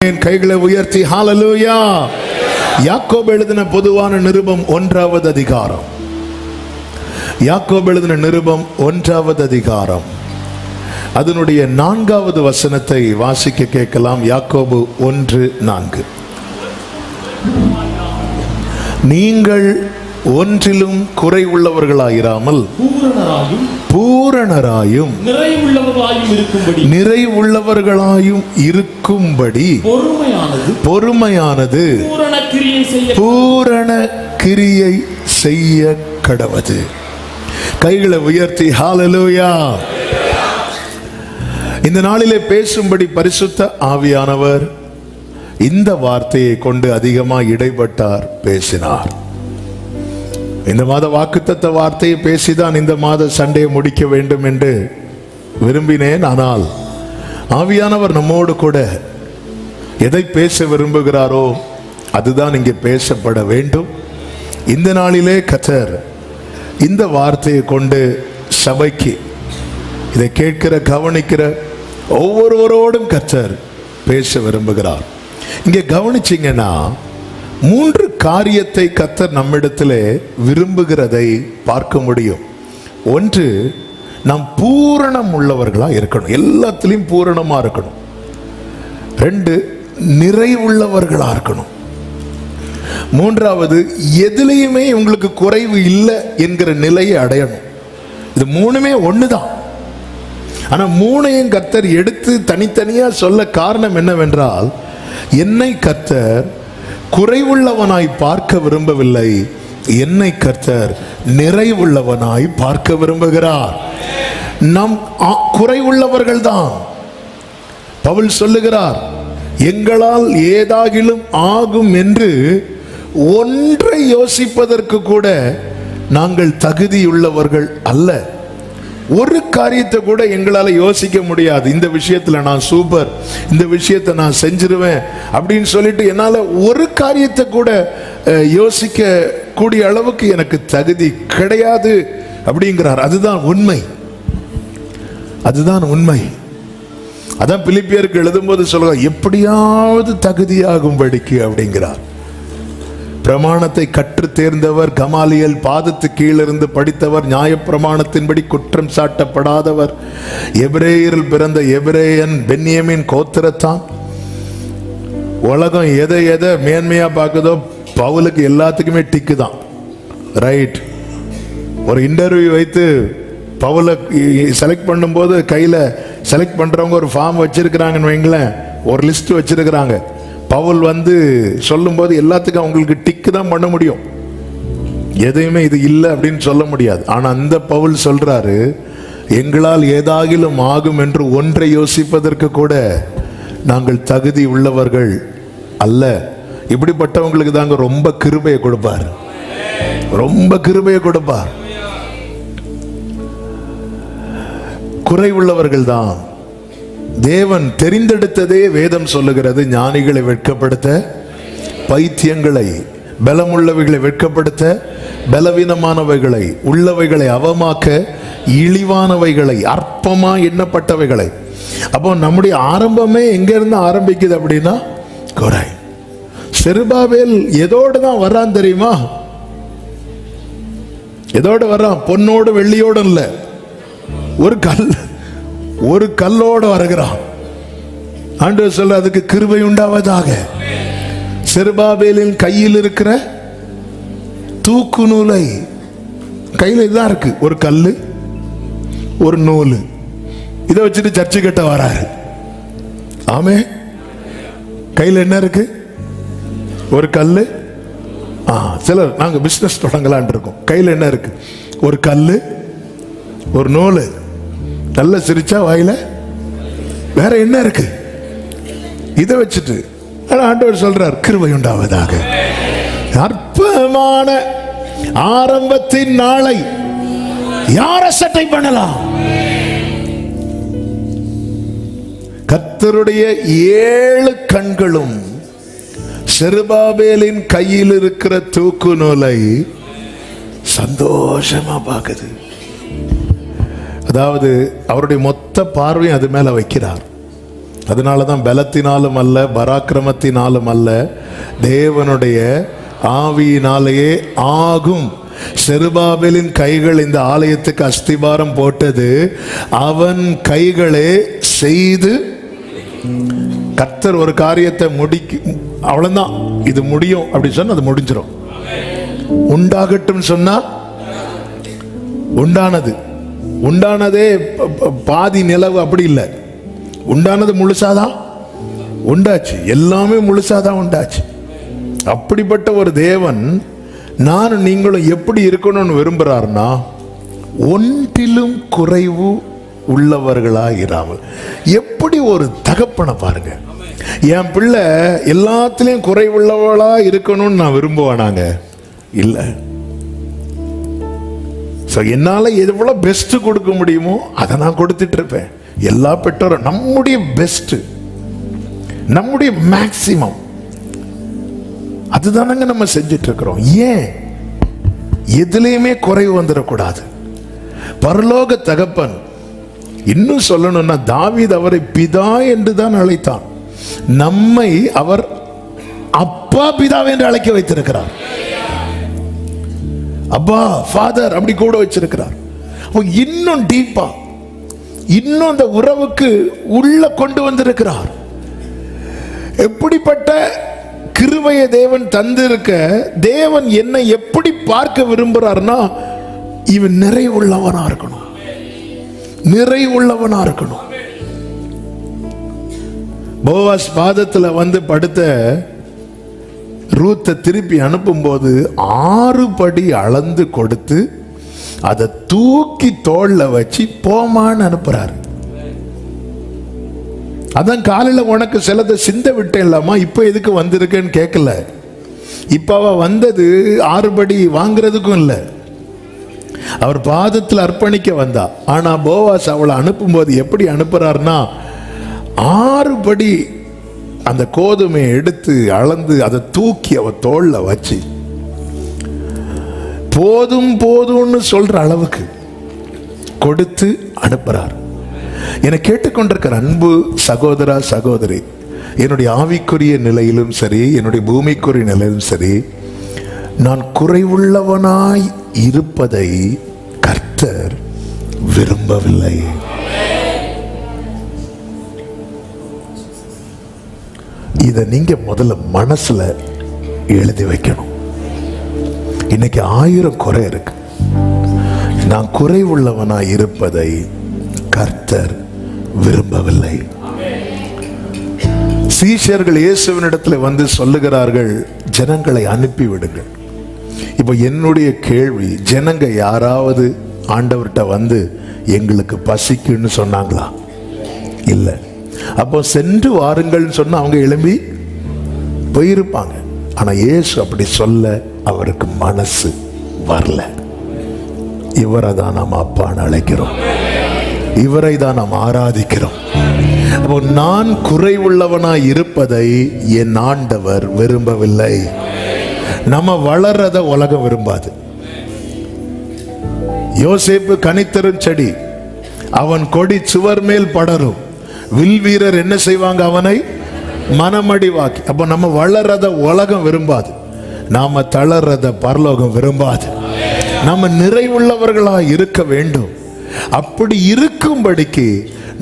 கைகளை உயர்த்தி ஹalleluya. யாக்கோபு எழுதின பொதுவான நிருபம் 1வது அதிகாரம். யாக்கோபு எழுதின நிருபம் 1வது அதிகாரம் அதனுடைய 4வது வசனத்தை வாசிக்க கேட்கலாம். யாக்கோபு 1:4. நீங்கள் ஒன்றிலும் குறை உள்ளவர்களாயிராமல் பூரணராயும் நிறைவுள்ளவர்களாயும் இருக்கும்படி பொறுமையானது பூரண கிரியை செய்ய கடவது. கைகளை உயர்த்தி ஹalleluya. இந்த நாளிலே பேசும்படி பரிசுத்த ஆவியானவர் இந்த வார்த்தையை கொண்டு அதிகமாக இடைப்பட்டார், பேசினார். இந்த மாத வாக்குத்தத்த வார்த்தையை பேசிதான் இந்த மாத சண்டையை முடிக்க வேண்டும் என்று விரும்பினேன். ஆனால் ஆவியானவர் நம்மோடு கூட எதை பேச விரும்புகிறாரோ அதுதான் இங்கே பேசப்பட வேண்டும். இந்த நாளிலே கர்த்தர் இந்த வார்த்தையை கொண்டு சபைக்கு இதை கேட்கிற கவனிக்கிற ஒவ்வொருவரோடும் கர்த்தர் பேச விரும்புகிறார். இங்கே கவனிச்சிங்கன்னா 3 காரியத்தை கர்த்தர் நம்மிடத்திலே விரும்புகிறதை பார்க்க முடியும். ஒன்று, நாம் பூரணம் உள்ளவர்களாக இருக்கணும், எல்லாத்திலையும் பூரணமாக இருக்கணும். 2, நிறைவுள்ளவர்களாக இருக்கணும். 3வது, எதிலையுமே உங்களுக்கு குறைவு இல்லை என்கிற நிலையை அடையணும். இது 3மே ஒன்று தான். ஆனால் 3ஐயும் கர்த்தர் எடுத்து தனித்தனியாக சொல்ல காரணம் என்னவென்றால், என்னை கர்த்தர் குறைவுள்ளவனாய் பார்க்க விரும்பவில்லை, என்னை கர்த்தர் நிறைவுள்ளவனாய் பார்க்க விரும்புகிறார். நாம் குறைவுள்ளவர்கள் தான். பவுல் சொல்லுகிறார், எங்களால் ஏதாகிலும் ஆகும் என்று ஒன்றை யோசிப்பதற்கு கூட நாங்கள் தகுதியுள்ளவர்கள் அல்ல. ஒரு காரியத்தை கூட எங்களால் யோசிக்க முடியாது. இந்த விஷயத்தில் நான் சூப்பர், இந்த விஷயத்தை நான் செஞ்சிருவேன் அப்படின்னு சொல்லிட்டு என்னால் ஒரு காரியத்தை கூட யோசிக்க கூடிய அளவுக்கு எனக்கு தகுதி கிடையாது அப்படிங்கிறார். அதுதான் உண்மை, அதுதான் உண்மை. அதான் பிலிப்பியருக்கு எழுதும்போது சொல்லுவார், எப்படியாவது தகுதியாகும்படிக்கு அப்படிங்கிறார். பிரமாணத்தை கற்று தேர்ந்தவர், கமாலியல் பாதத்து கீழிருந்து படித்தவர், நியாயப்பிரமாணத்தின்படி குற்றம் சாட்டப்படாதவர், எபிரேயரில் பிறந்த எபிரேயன், பென்யமின் கோத்திரத்தான். உலகம் எதை எதை மேன்மையா பார்க்குதோ பவுலுக்கு எல்லாத்துக்குமே டிக்கு தான். ரைட். ஒரு இன்டர்வியூ வைத்து பவுலை செலக்ட் பண்ணும்போது கையில் செலக்ட் பண்ணுறவங்க ஒரு ஃபார்ம் வச்சிருக்கிறாங்கன்னு வைங்களேன், ஒரு லிஸ்ட் வச்சிருக்கிறாங்க. பவுல் வந்து சொல்லும்போது எல்லாத்துக்கும் அவங்களுக்கு டிக்கு தான் பண்ண முடியும், எதையுமே இது இல்லை அப்படின்னு சொல்ல முடியாது. ஆனால் அந்த பவுல் சொல்றாரு, எங்களால் ஏதாகிலும் ஆகும் என்று ஒன்றை யோசிப்பதற்கு கூட நாங்கள் தகுதி உள்ளவர்கள் அல்ல. இப்படிப்பட்டவங்களுக்கு தாங்க ரொம்ப கிருபையை கொடுப்பார், ரொம்ப கிருபையை கொடுப்பார். குறைவுள்ளவர்கள் தான். தேவன் தெரிந்தெடுத்ததே வேதம் சொல்லுகிறது, ஞானிகளை வெட்கப்படுத்த, பைத்தியங்களை, பலமுள்ளவைகளை வெட்கப்படுத்த, பலவீனமானவைகளை, உள்ளவைகளை அவமாக்க, இழிவானவைகளை, அற்பமா எண்ணப்பட்டவைகளை. அப்போ நம்முடைய ஆரம்பமே எங்க இருந்து ஆரம்பிக்குது அப்படின்னா குறை. செருபாபேல் எதோடு தான் வர்றான் தெரியுமா? எதோடு வர்றான்? பொன்னோடு வெள்ளியோடு இல்லை, ஒரு கல்லோடு வருகிறான். ஆண்டவர் சொல்ல, அதுக்கு கிருபை உண்டாவதாக. செருபாபேலின் கையில் இருக்கிற தூக்கு நூலை, கையில் இதுதான் இருக்கு, ஒரு கல்லு ஒரு நூல், இதை வச்சுட்டு சர்ச்சை கட்ட வராரு. ஆமே, கையில் என்ன இருக்கு? ஒரு கல்லு. சிலர் நாங்கள் பிஸ்னஸ் தொடங்கலான் இருக்கோம், கையில் என்ன இருக்கு? ஒரு கல்லு ஒரு நூல். நல்ல சிரிச்சா வாயில வேற என்ன இருக்கு? இதை வச்சுட்டு ஆண்டவர் சொல்றார், கிருபை உண்டாவதாக. அற்பமான ஆரம்பத்தின் நாளை யார் அசட்டை பண்ணலாம்? கர்த்தருடைய 7 கண்களும் செருபாபேலின் கையில் இருக்கிற தூக்கு நூலை சந்தோஷமா பார்க்குது. அதாவது அவருடைய மொத்த பார்வையும் அது மேல வைக்கிறார். அதனாலதான் பலத்தினாலும் அல்ல, பராக்கிரமத்தினாலும் அல்ல, தேவனுடைய ஆவியினாலேயே ஆகும். செருபாபேலின் கைகள் இந்த ஆலயத்துக்கு அஸ்திபாரம் போட்டது அவன் கைகளே செய்து. கர்த்தர் ஒரு காரியத்தை அவ்வளவுதான், இது முடியும் அப்படி சொன்னா அது முடிஞ்சிடும். உண்டாகட்டும் சொன்னா உண்டானதே பாதி நிலவு அப்படி இல்லை, உண்டானது முழுசாதான் உண்டாச்சு, எல்லாமே முழுசாதான் உண்டாச்சு. அப்படிப்பட்ட ஒரு தேவன் நானும் நீங்களும் எப்படி இருக்கணும்னு விரும்புறாருன்னா, ஒன்றிலும் குறைவு உள்ளவர்களா இராமல். எப்படி ஒரு தகப்பனை பாருங்க, என் பிள்ளை எல்லாத்திலையும் குறைவுள்ளவளா இருக்கணும்னு நான் விரும்புவானாங்க இல்லை. என்னால எவ்வளவு பெஸ்ட் கொடுக்க முடியுமோ அதை நான் கொடுத்துட்டு இருப்பேன். எல்லா பெற்றோரும் நம்முடைய பெஸ்ட், நம்முடைய மேக்சிமம் அதுதானங்க நம்ம செஞ்சிட்டு இருக்கிறோம். ஏன் எதுலையுமே குறைவு வந்துடக்கூடாது. பரலோக தகப்பன், இன்னும் சொல்லணும்னா தாவீது அவரை பிதா என்று தான் அழைத்தான். நம்மை அவர் அப்பா பிதா என்று அழைக்க வைத்திருக்கிறார். அப்பா ஃபாதர் அப்படி கூட வச்சிருக்கிறார். இன்னும் டீப்பா, இன்னும் அந்த உறவுக்கு உள்ள கொண்டு வந்திருக்கிறார். எப்படிப்பட்ட கிருபையை தேவன் தந்திருக்க, தேவன் என்னை எப்படி பார்க்க விரும்புறார்னா, இவன் நிறைவுள்ளவனா இருக்கணும், நிறைவுள்ளவனா இருக்கணும். போவாஸ் பாதத்துல வந்து படுத்த ரூத்தை திருப்பி அனுப்பும் போது 6 படி அளந்து கொடுத்து அதை தூக்கி தோல்ல வச்சு போமான்னு அனுப்புறாரு. அதான் காலையில உனக்கு சிலதை சிந்த விட்டேன் இல்லாமா, இப்ப எதுக்கு வந்திருக்கேன்னு கேட்கல. இப்ப அவ வந்தது 6 படி வாங்குறதுக்கும் இல்லை, அவர் பாதத்தில் அர்ப்பணிக்க வந்தா. ஆனா போவாஸ் அவளை அனுப்பும் போது எப்படி அனுப்புறாருன்னா, 6 படி அந்த கோதுமையை எடுத்து அளந்து அதை தூக்கி அவ தோல்ல வச்சு போதும் போதும்னு சொல்ற அளவுக்கு கொடுத்து அனுப்புறார். என்னை கேட்டுக்கொண்டிருக்கிற அன்பு சகோதரா சகோதரி, என்னுடைய ஆவிக்குரிய நிலையிலும் சரி, என்னுடைய பூமிக்குரிய நிலையிலும் சரி, நான் குறைவுள்ளவனாய் இருப்பதை கர்த்தர் விரும்பவில்லை. இதை நீங்க முதல்ல மனசுல எழுதி வைக்கணும். இன்னைக்கு 1000 குறை இருக்கு, நான் குறைவுள்ளவனா இருப்பதை கர்த்தர் விரும்பவில்லை. சீஷர்கள் இயேசுவினிடத்தில் வந்து சொல்லுகிறார்கள், ஜனங்களை அனுப்பி விடுங்கள். இப்போ என்னுடைய கேள்வி, ஜனங்க யாராவது ஆண்டவர்கிட்ட வந்து எங்களுக்கு பசிக்குன்னு சொன்னாங்களா? இல்லை. அப்போ சென்று வாருங்கள் சொன்னா அவங்க எழும்பி போயிருப்பாங்க. ஆனா இயேசு அப்படி சொல்ல அவருக்கு மனசு வரல. இவரை தான் நாம் அப்பான்னு அழைக்கிறோம், இவரை தான் நாம் ஆராதிக்கிறோம். அப்போ நான் குறைவுள்ளவனாய் இருப்பதை என் ஆண்டவர் விரும்பவில்லை. நம்ம வளர்றத உலகம் விரும்பாது. யோசேப்பு கனித்தரும் செடி, அவன் கொடி சுவர் மேல் படரும், வில் வீரர் என்ன செய்வாங்க, அவனை மனமடிவாக்கி. அப்ப நம்ம வளர்றத உலகம் விரும்பாது, நாம தளர்றத பரலோகம் விரும்பாது. நம்ம நிறைவுள்ளவர்களா இருக்க வேண்டும். அப்படி இருக்கும்படிக்கு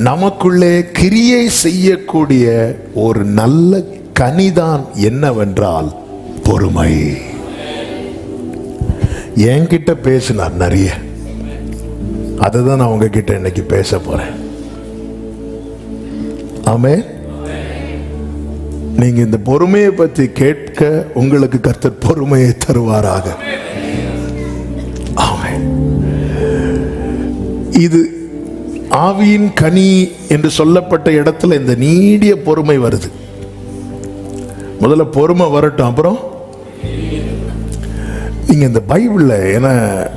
நமக்குள்ளே கிரியை செய்யக்கூடிய ஒரு நல்ல கனிதான் என்னவென்றால் பொறுமை. என்கிட்ட பேசினார் நிறைய, அதுதான் நான் உங்ககிட்ட இன்னைக்கு பேச போறேன். ஆமே, நீங்க இந்த பொறுமையை பற்றி கேட்க உங்களுக்கு கர்த்தர் பொறுமையை தருவாராக. ஆமே. இது ஆவியின் கனி என்று சொல்லப்பட்ட இடத்துல இந்த நீடிய பொறுமை வருது. முதல்ல பொறுமை வரட்டும், அப்புறம் நீங்க இந்த பைபிள்ல என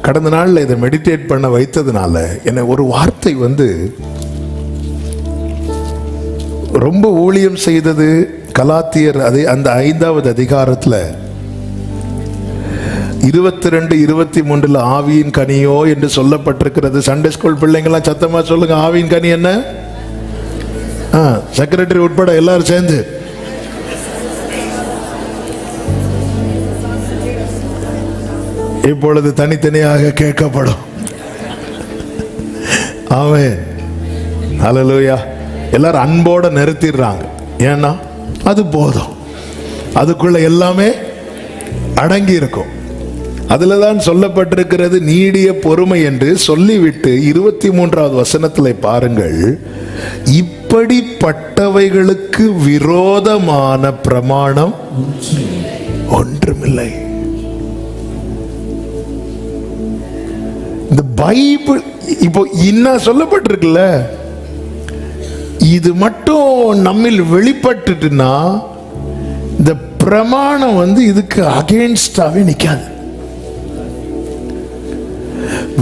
கடந்த நாள்ல இதை மெடிடேட் பண்ண வைத்ததுனால என்ன ஒரு வார்த்தை வந்து ரொம்ப ஊழியம் செய்தது. கலாத்தியர் அந்த 5வது அதிகாரத்துல 22, 23 ஆவியின் கனியோ என்று சொல்லப்பட்டிருக்கிறது. சண்டே ஸ்கூல் பிள்ளைங்களாம் சத்தமா சொல்லுங்க, ஆவியின் கனி என்ன? செக்ரட்டரி உட்பட எல்லாரும் சேர்ந்து இப்பொழுது தனித்தனியாக கேட்கப்படும். ஆமென், ஹல்லேலூயா. எல்லாரும் அன்போட நிறுத்திடுறாங்க. ஏன்னா அது போதும், அதுக்குள்ள எல்லாமே அடங்கி இருக்கும். அதுலதான் சொல்லப்பட்டிருக்கிறது நீடிய பொறுமை என்று சொல்லிவிட்டு 23வது வசனத்தில் பாருங்கள், இப்படிப்பட்டவைகளுக்கு விரோதமான பிரமாணம் ஒன்றுமில்லை. இந்த பைபிள் இப்போ இன்னும் சொல்லப்பட்டிருக்குல்ல, இது மட்டும் நம்மில் வெளிப்பட்டுட்டுனா இந்த பிரமாணம் இதுக்கு அகைன்ஸ்டாவே நிக்காது.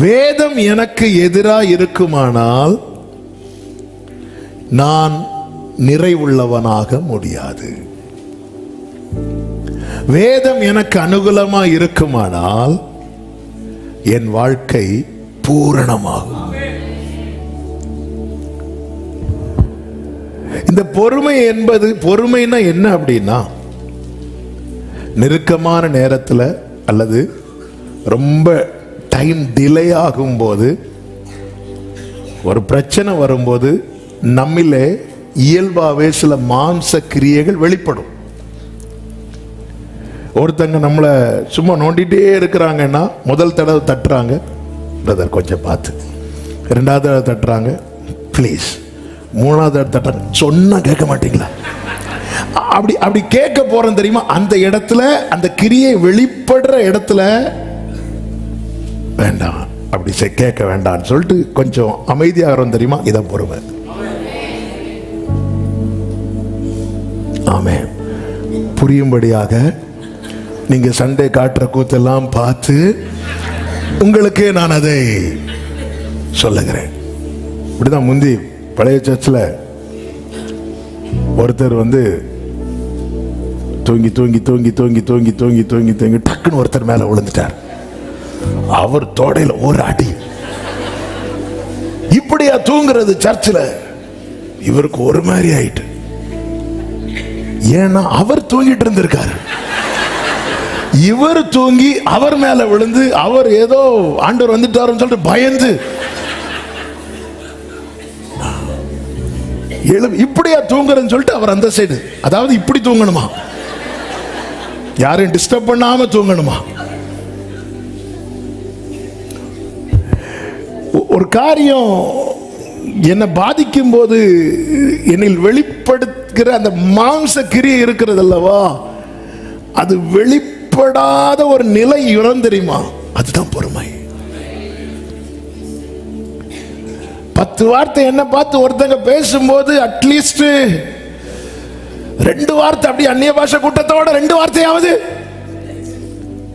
வேதம் எனக்கு எதிராக இருக்குமானால் நான் நிறைவுள்ளவனாக முடியாது. வேதம் எனக்கு அனுகூலமா இருக்குமானால் என் வாழ்க்கை பூரணமாகும். இந்த பொறுமை என்பது, பொறுமைனா என்ன அப்படின்னா, நெருக்கமான நேரத்தில் அல்லது ரொம்ப டைம் டிலே ஆகும்போது, ஒரு பிரச்சனை வரும்போது நம்மிலே இயல்பாகவே சில மாம்ச கிரியைகள் வெளிப்படும். ஒருத்தங்க நம்மளை சும்மா நோண்டிகிட்டே இருக்கிறாங்கன்னா முதல் தடவை தட்டுறாங்க, பிரதர் கொஞ்சம் பார்த்து. ரெண்டாவது தடவை தட்டுறாங்க, ப்ளீஸ். மூணாவது தடவை தட்டுறாங்க, சொன்னா கேட்க மாட்டீங்களா? அப்படி அப்படி கேட்க போறோம் தெரியுமா? அந்த இடத்துல அந்த கிரியை வெளிப்படுற இடத்துல வேண்டாம், அப்படி கேட்க வேண்டாம்னு சொல்லிட்டு கொஞ்சம் அமைதியாகிறோம் தெரியுமா? இதான் பொறுமை. ஆமே, புரியும்படியாக நீங்க சண்டே காட்டுற கூத்தெல்லாம் பார்த்து உங்களுக்கே நான் அதை சொல்லுகிறேன். இப்படிதான் முந்தி பழைய சர்ச்சில் ஒருத்தர் தூங்கி தூங்கி தூங்கி தூங்கி தூங்கி தூங்கி தூங்கி தூங்கி டக்குன்னு ஒருத்தர் மேல விழுந்துட்டார். அவர் தோடையில ஒரு அடி. இப்படியா தூங்குறது சர்ச்சில்? இவருக்கு ஒரு மாதிரி ஆயிட்டு. ஏன்னா அவர் தூங்கிட்டு இருந்திருக்காரு. இவர் தூங்கி அவர் மேல விழுந்து, அவர் ஏதோ ஆண்டவர் வந்துட்டாருன்னு சொல்லிட்டு பயந்து இப்படியா தூங்குறன்னு சொல்லிட்டு அவர் அந்த சைடு, அதாவது இப்படி தூங்கணுமா, யாரையும் டிஸ்டர்ப் பண்ணாம தூங்கணுமா. ஒரு காரியம் என்னை பாதிக்கும் போது என்னில் வெளிப்படுத்துகிற அந்த மாம்ச கிரியை இருக்கிறது அல்லவா, அது வெளிப்படாத ஒரு நிலை இடம் தெரியுமா? அதுதான் பொறுமை. 10 வார்த்தை என்ன பார்த்து ஒருத்தங்க பேசும்போது அட்லீஸ்ட் 2 வார்த்தை அப்படி அந்நிய பாஷை கூட்டத்தோட 2 வார்த்தையாவது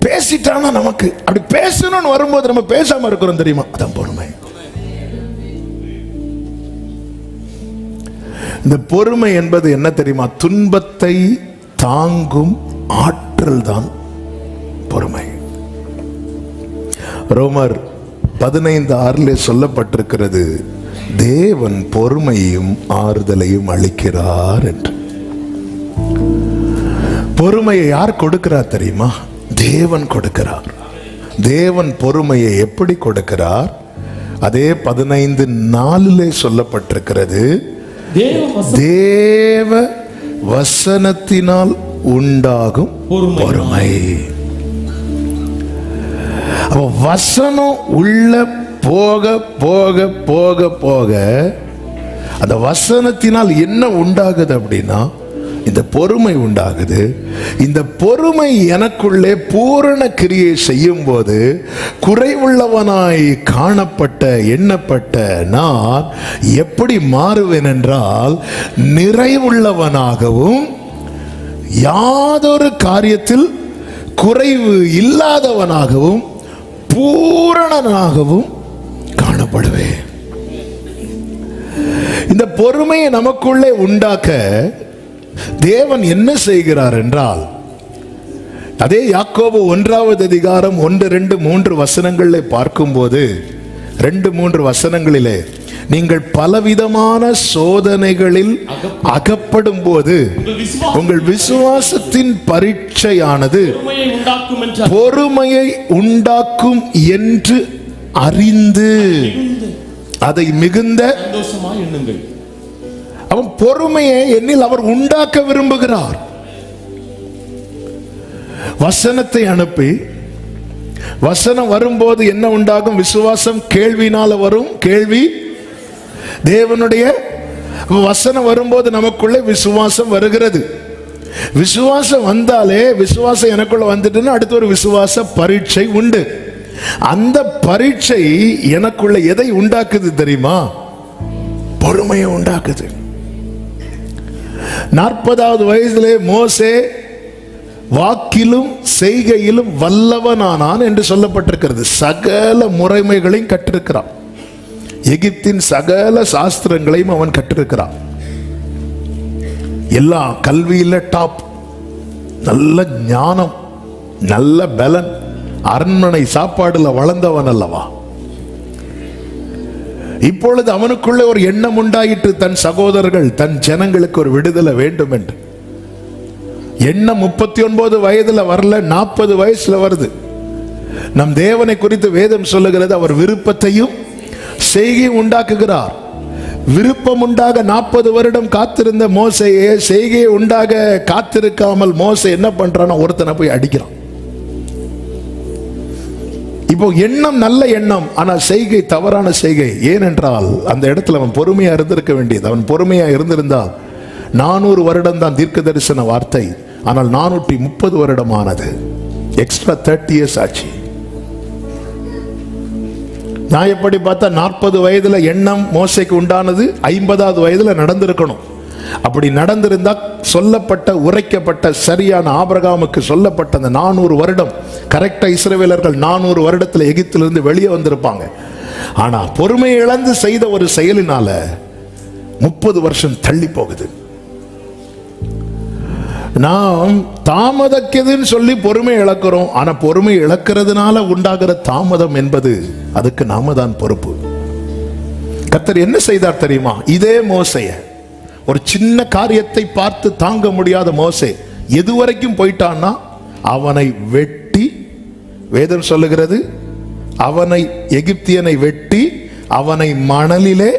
பேசிட்டானா நமக்கு அப்படி பேசணும்னு வரும்போது நம்ம பேசாம இருக்கிறோம் தெரியுமா? அதான் பொறுமை. இந்த பொறுமை என்பது என்ன தெரியுமா? துன்பத்தை தாங்கும் ஆற்றல் தான் பொறுமை. ரோமர் 15:6 சொல்லப்பட்டிருக்கிறது, தேவன் பொறுமையும் ஆறுதலையும் அளிக்கிறார் என்று. பொறுமையை யார் கொடுக்கிறார் தெரியுமா? தேவன் கொடுக்கிறார். தேவன் பொறுமையை எப்படி கொடுக்கிறார்? அதே 15:4 சொல்லப்பட்டிருக்கிறது, தேவ வசனத்தினால் உண்டாகும் பொறுமை. வசனம் உள்ள போக போக போக போக அந்த வசனத்தினால் என்ன உண்டாகுது அப்படின்னா இந்த பொறுமை உண்டாகுது. இந்த பொறுமை எனக்குள்ளே பூரண கிரியை செய்யும் போது குறைவுள்ளவனாய் காணப்பட்ட எண்ணப்பட்ட நான் எப்படி மாறுவேன் என்றால், நிறைவுள்ளவனாகவும் யாதொரு காரியத்தில் குறைவு இல்லாதவனாகவும் பூரணனாகவும் காணப்படுவேன். இந்த பொறுமையை நமக்குள்ளே உண்டாக்க தேவன் என்ன செய்கிறார் என்றால், அதே யாக்கோபு 1 அதிகாரம் 1, 2, 3 வசனங்களை பார்க்கும்போது 2-3 வசனங்களிலே நீங்கள் பலவிதமான சோதனைகளில் அகப்படும் போது உங்கள் விசுவாசத்தின் பரீட்சையானது பொறுமையை உண்டாக்கும் என்று அறிந்து அதை மிகுந்த அவன் பொறுமையை என்னில் அவர் உண்டாக்க விரும்புகிறார். வசனத்தை அனுப்பி வசனம் வரும்போது என்ன உண்டாகும்? விசுவாசம் கேள்வினால வரும், கேள்வி தேவனுடைய வசனம் வரும்போது நமக்குள்ளே விசுவாசம் வருகிறது. விசுவாசம் வந்தாலே, விசுவாசம் எனக்குள்ள வந்துட்டுன்னு அடுத்து ஒரு விசுவாச பரீட்சை உண்டு. அந்த பரீட்சை எனக்குள்ள எதை உண்டாக்குது தெரியுமா? பொறுமையை உண்டாக்குது. 40வது வயதிலே மோசே வாக்கிலும் செய்கையிலும் வல்லவனானான் என்று சொல்லப்பட்டிருக்கிறது. சகல முறைமைகளையும் கற்றிருக்கிறான். எகிப்தின் சகல சாஸ்திரங்களையும் அவன் கற்றிருக்கிறான். எல்லா கல்வியில டாப், நல்ல ஞானம், நல்ல பலன், அரண்மனை சாப்பாடுல வளர்ந்தவன் அல்லவா. இப்பொழுது அவனுக்குள்ள ஒரு எண்ணம் உண்டாயிற்று, தன் சகோதரர்கள், தன் ஜனங்களுக்கு ஒரு விடுதலை வேண்டும் என்று. எண்ணம் 39 வயதுல வரல, 40 வயசுல வருது. நம் தேவனை குறித்து வேதம் சொல்லுகிறது, அவர் விருப்பத்தையும் செய்கையும் உண்டாக்குகிறார். விருப்பம் உண்டாக 40 வருடம் காத்திருந்த மோசையே செய்கையை உண்டாக காத்திருக்காமல் மோசே என்ன பண்றான்? ஒருத்தனை போய் அடிக்கிறான். இப்போ எண்ணம் நல்ல எண்ணம், ஆனால் செய்கை தவறான செய்கை. ஏனென்றால் அந்த இடத்துல அவன் பொறுமையா இருந்திருக்க வேண்டியது. அவன் பொறுமையா இருந்திருந்தால் 400 வருடம் தான் தீர்க்க தரிசன வார்த்தை, ஆனால் 430 வருடம் ஆனது. எக்ஸ்ட்ரா 30 years ஆச்சு. நான் எப்படி பார்த்தா 40 வயதுல எண்ணம் மோசைக்கு உண்டானது 50வது வயதுல நடந்திருக்கணும். அப்படி நடந்திருந்தா சொல்லப்பட்ட, உரைக்கப்பட்ட, சரியான ஆபிரகாமுக்கு சொல்லப்பட்ட அந்த 400 வருடம் கரெக்டா இஸ்ரவேலர்கள் 400 வருடத்துல எகிப்திலிருந்து வெளியே வந்திருப்பாங்க. ஆனா பொறுமையை இழந்து செய்த ஒரு செயலினால 30 வருஷம் தள்ளி போகுது. நாம் தாமதக்குதுன்னு சொல்லி பொறுமை இழக்கிறோம். ஆனா பொறுமை இழக்கிறதுனால உண்டாகிற தாமதம் என்பது அதுக்கு நாம தான் பொறுப்பு. கர்த்தர் என்ன செய்தார் தெரியுமா? இதே மோசைய, ஒரு சின்ன காரியத்தை பார்த்து தாங்க முடியாத மோசே எதுவரைக்கும் போயிட்டான்னா, அவனை வெட்டி, வேதம் சொல்லுகிறது, அவனை எகிப்தியனை வெட்டி அவனை மணலிலே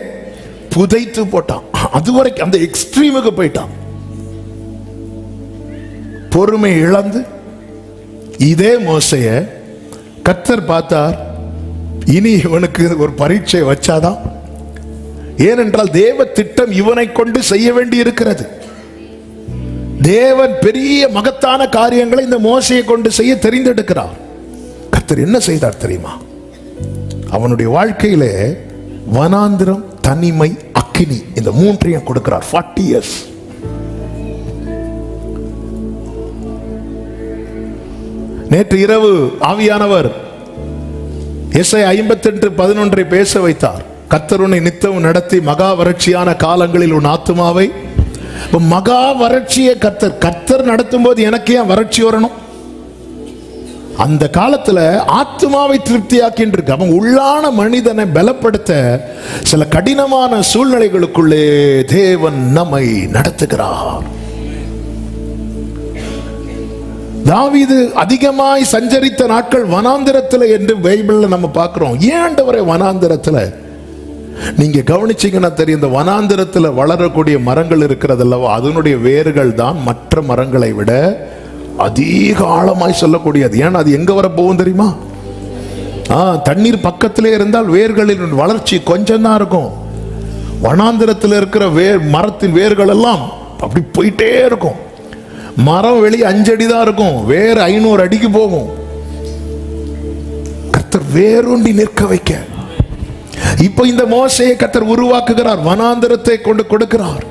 புதைத்து போட்டான். அதுவரைக்கும் அந்த எக்ஸ்ட்ரீமுக்கு போயிட்டான். பொறுமை இழந்து இதே மோசைய கர்த்தர் பார்த்தார், இனி இவனுக்கு ஒரு பரீட்சை வச்சாதான். ஏனென்றால் தேவ திட்டம் இவனை கொண்டு செய்ய வேண்டி இருக்கிறது. தேவன் பெரிய மகத்தான காரியங்களை இந்த மோசையை கொண்டு செய்ய தெரிந்தெடுக்கிறார். கர்த்தர் என்ன செய்தார் தெரியுமா? அவனுடைய வாழ்க்கையில வனாந்திரம், தனிமை, அக்கினி, இந்த 3ஐயும் கொடுக்கிறார். 40 years. நேற்று இரவு ஆவியானவர் எஸ்ஐயா 58:11 பேச வைத்தார். கர்த்தர் உன்னை நித்தமும் நடத்தி மகா வறட்சியான காலங்களில் உன் ஆத்துமாவை. மகா வறட்சியை கர்த்தர் நடத்தும் போது எனக்கு ஏன் வறட்சி வரணும்? அந்த காலத்துல ஆத்துமாவை திருப்தியாக்கின்னு இருக்கு. அவன் உள்ளான மனிதனை பலப்படுத்த சில கடினமான சூழ்நிலைகளுக்குள்ளே தேவன் நம்மை நடத்துகிறார். தாவீது அதிகமாய் சஞ்சரித்த நாட்கள் வனாந்திரத்துல என்று பைபிள்ல நம்ம பார்க்கிறோம். ஏன் ஆண்டவரே வனாந்திரத்துல? நீங்க கவனிச்சீங்கன்னா தெரியும், இந்த வனாந்திரத்துல வளரக்கூடிய மரங்கள் இருக்கிறதல்லவா, அதனுடைய வேர்கள் தான் மற்ற மரங்களை விட அதிக ஆழமாய் சொல்லக்கூடியது. ஏன்னா அது எங்க வர போகும் தெரியுமா? தண்ணீர் பக்கத்திலே இருந்தால் வேர்களின் வளர்ச்சி கொஞ்சம் தான் இருக்கும். வனாந்திரத்தில் இருக்கிற மரத்தின் வேர்கள் எல்லாம் அப்படி போயிட்டே இருக்கும். மரம் வெளியே 5 அடி தான் இருக்கும், வேறு 500 அடிக்கு போகும். கர்த்தர் வேரூண்டி நிற்க வைக்க இப்ப இந்த மோசையை கர்த்தர் உருவாக்குகிறார், வனாந்திரத்தை கொண்டு கொடுக்கிறார்.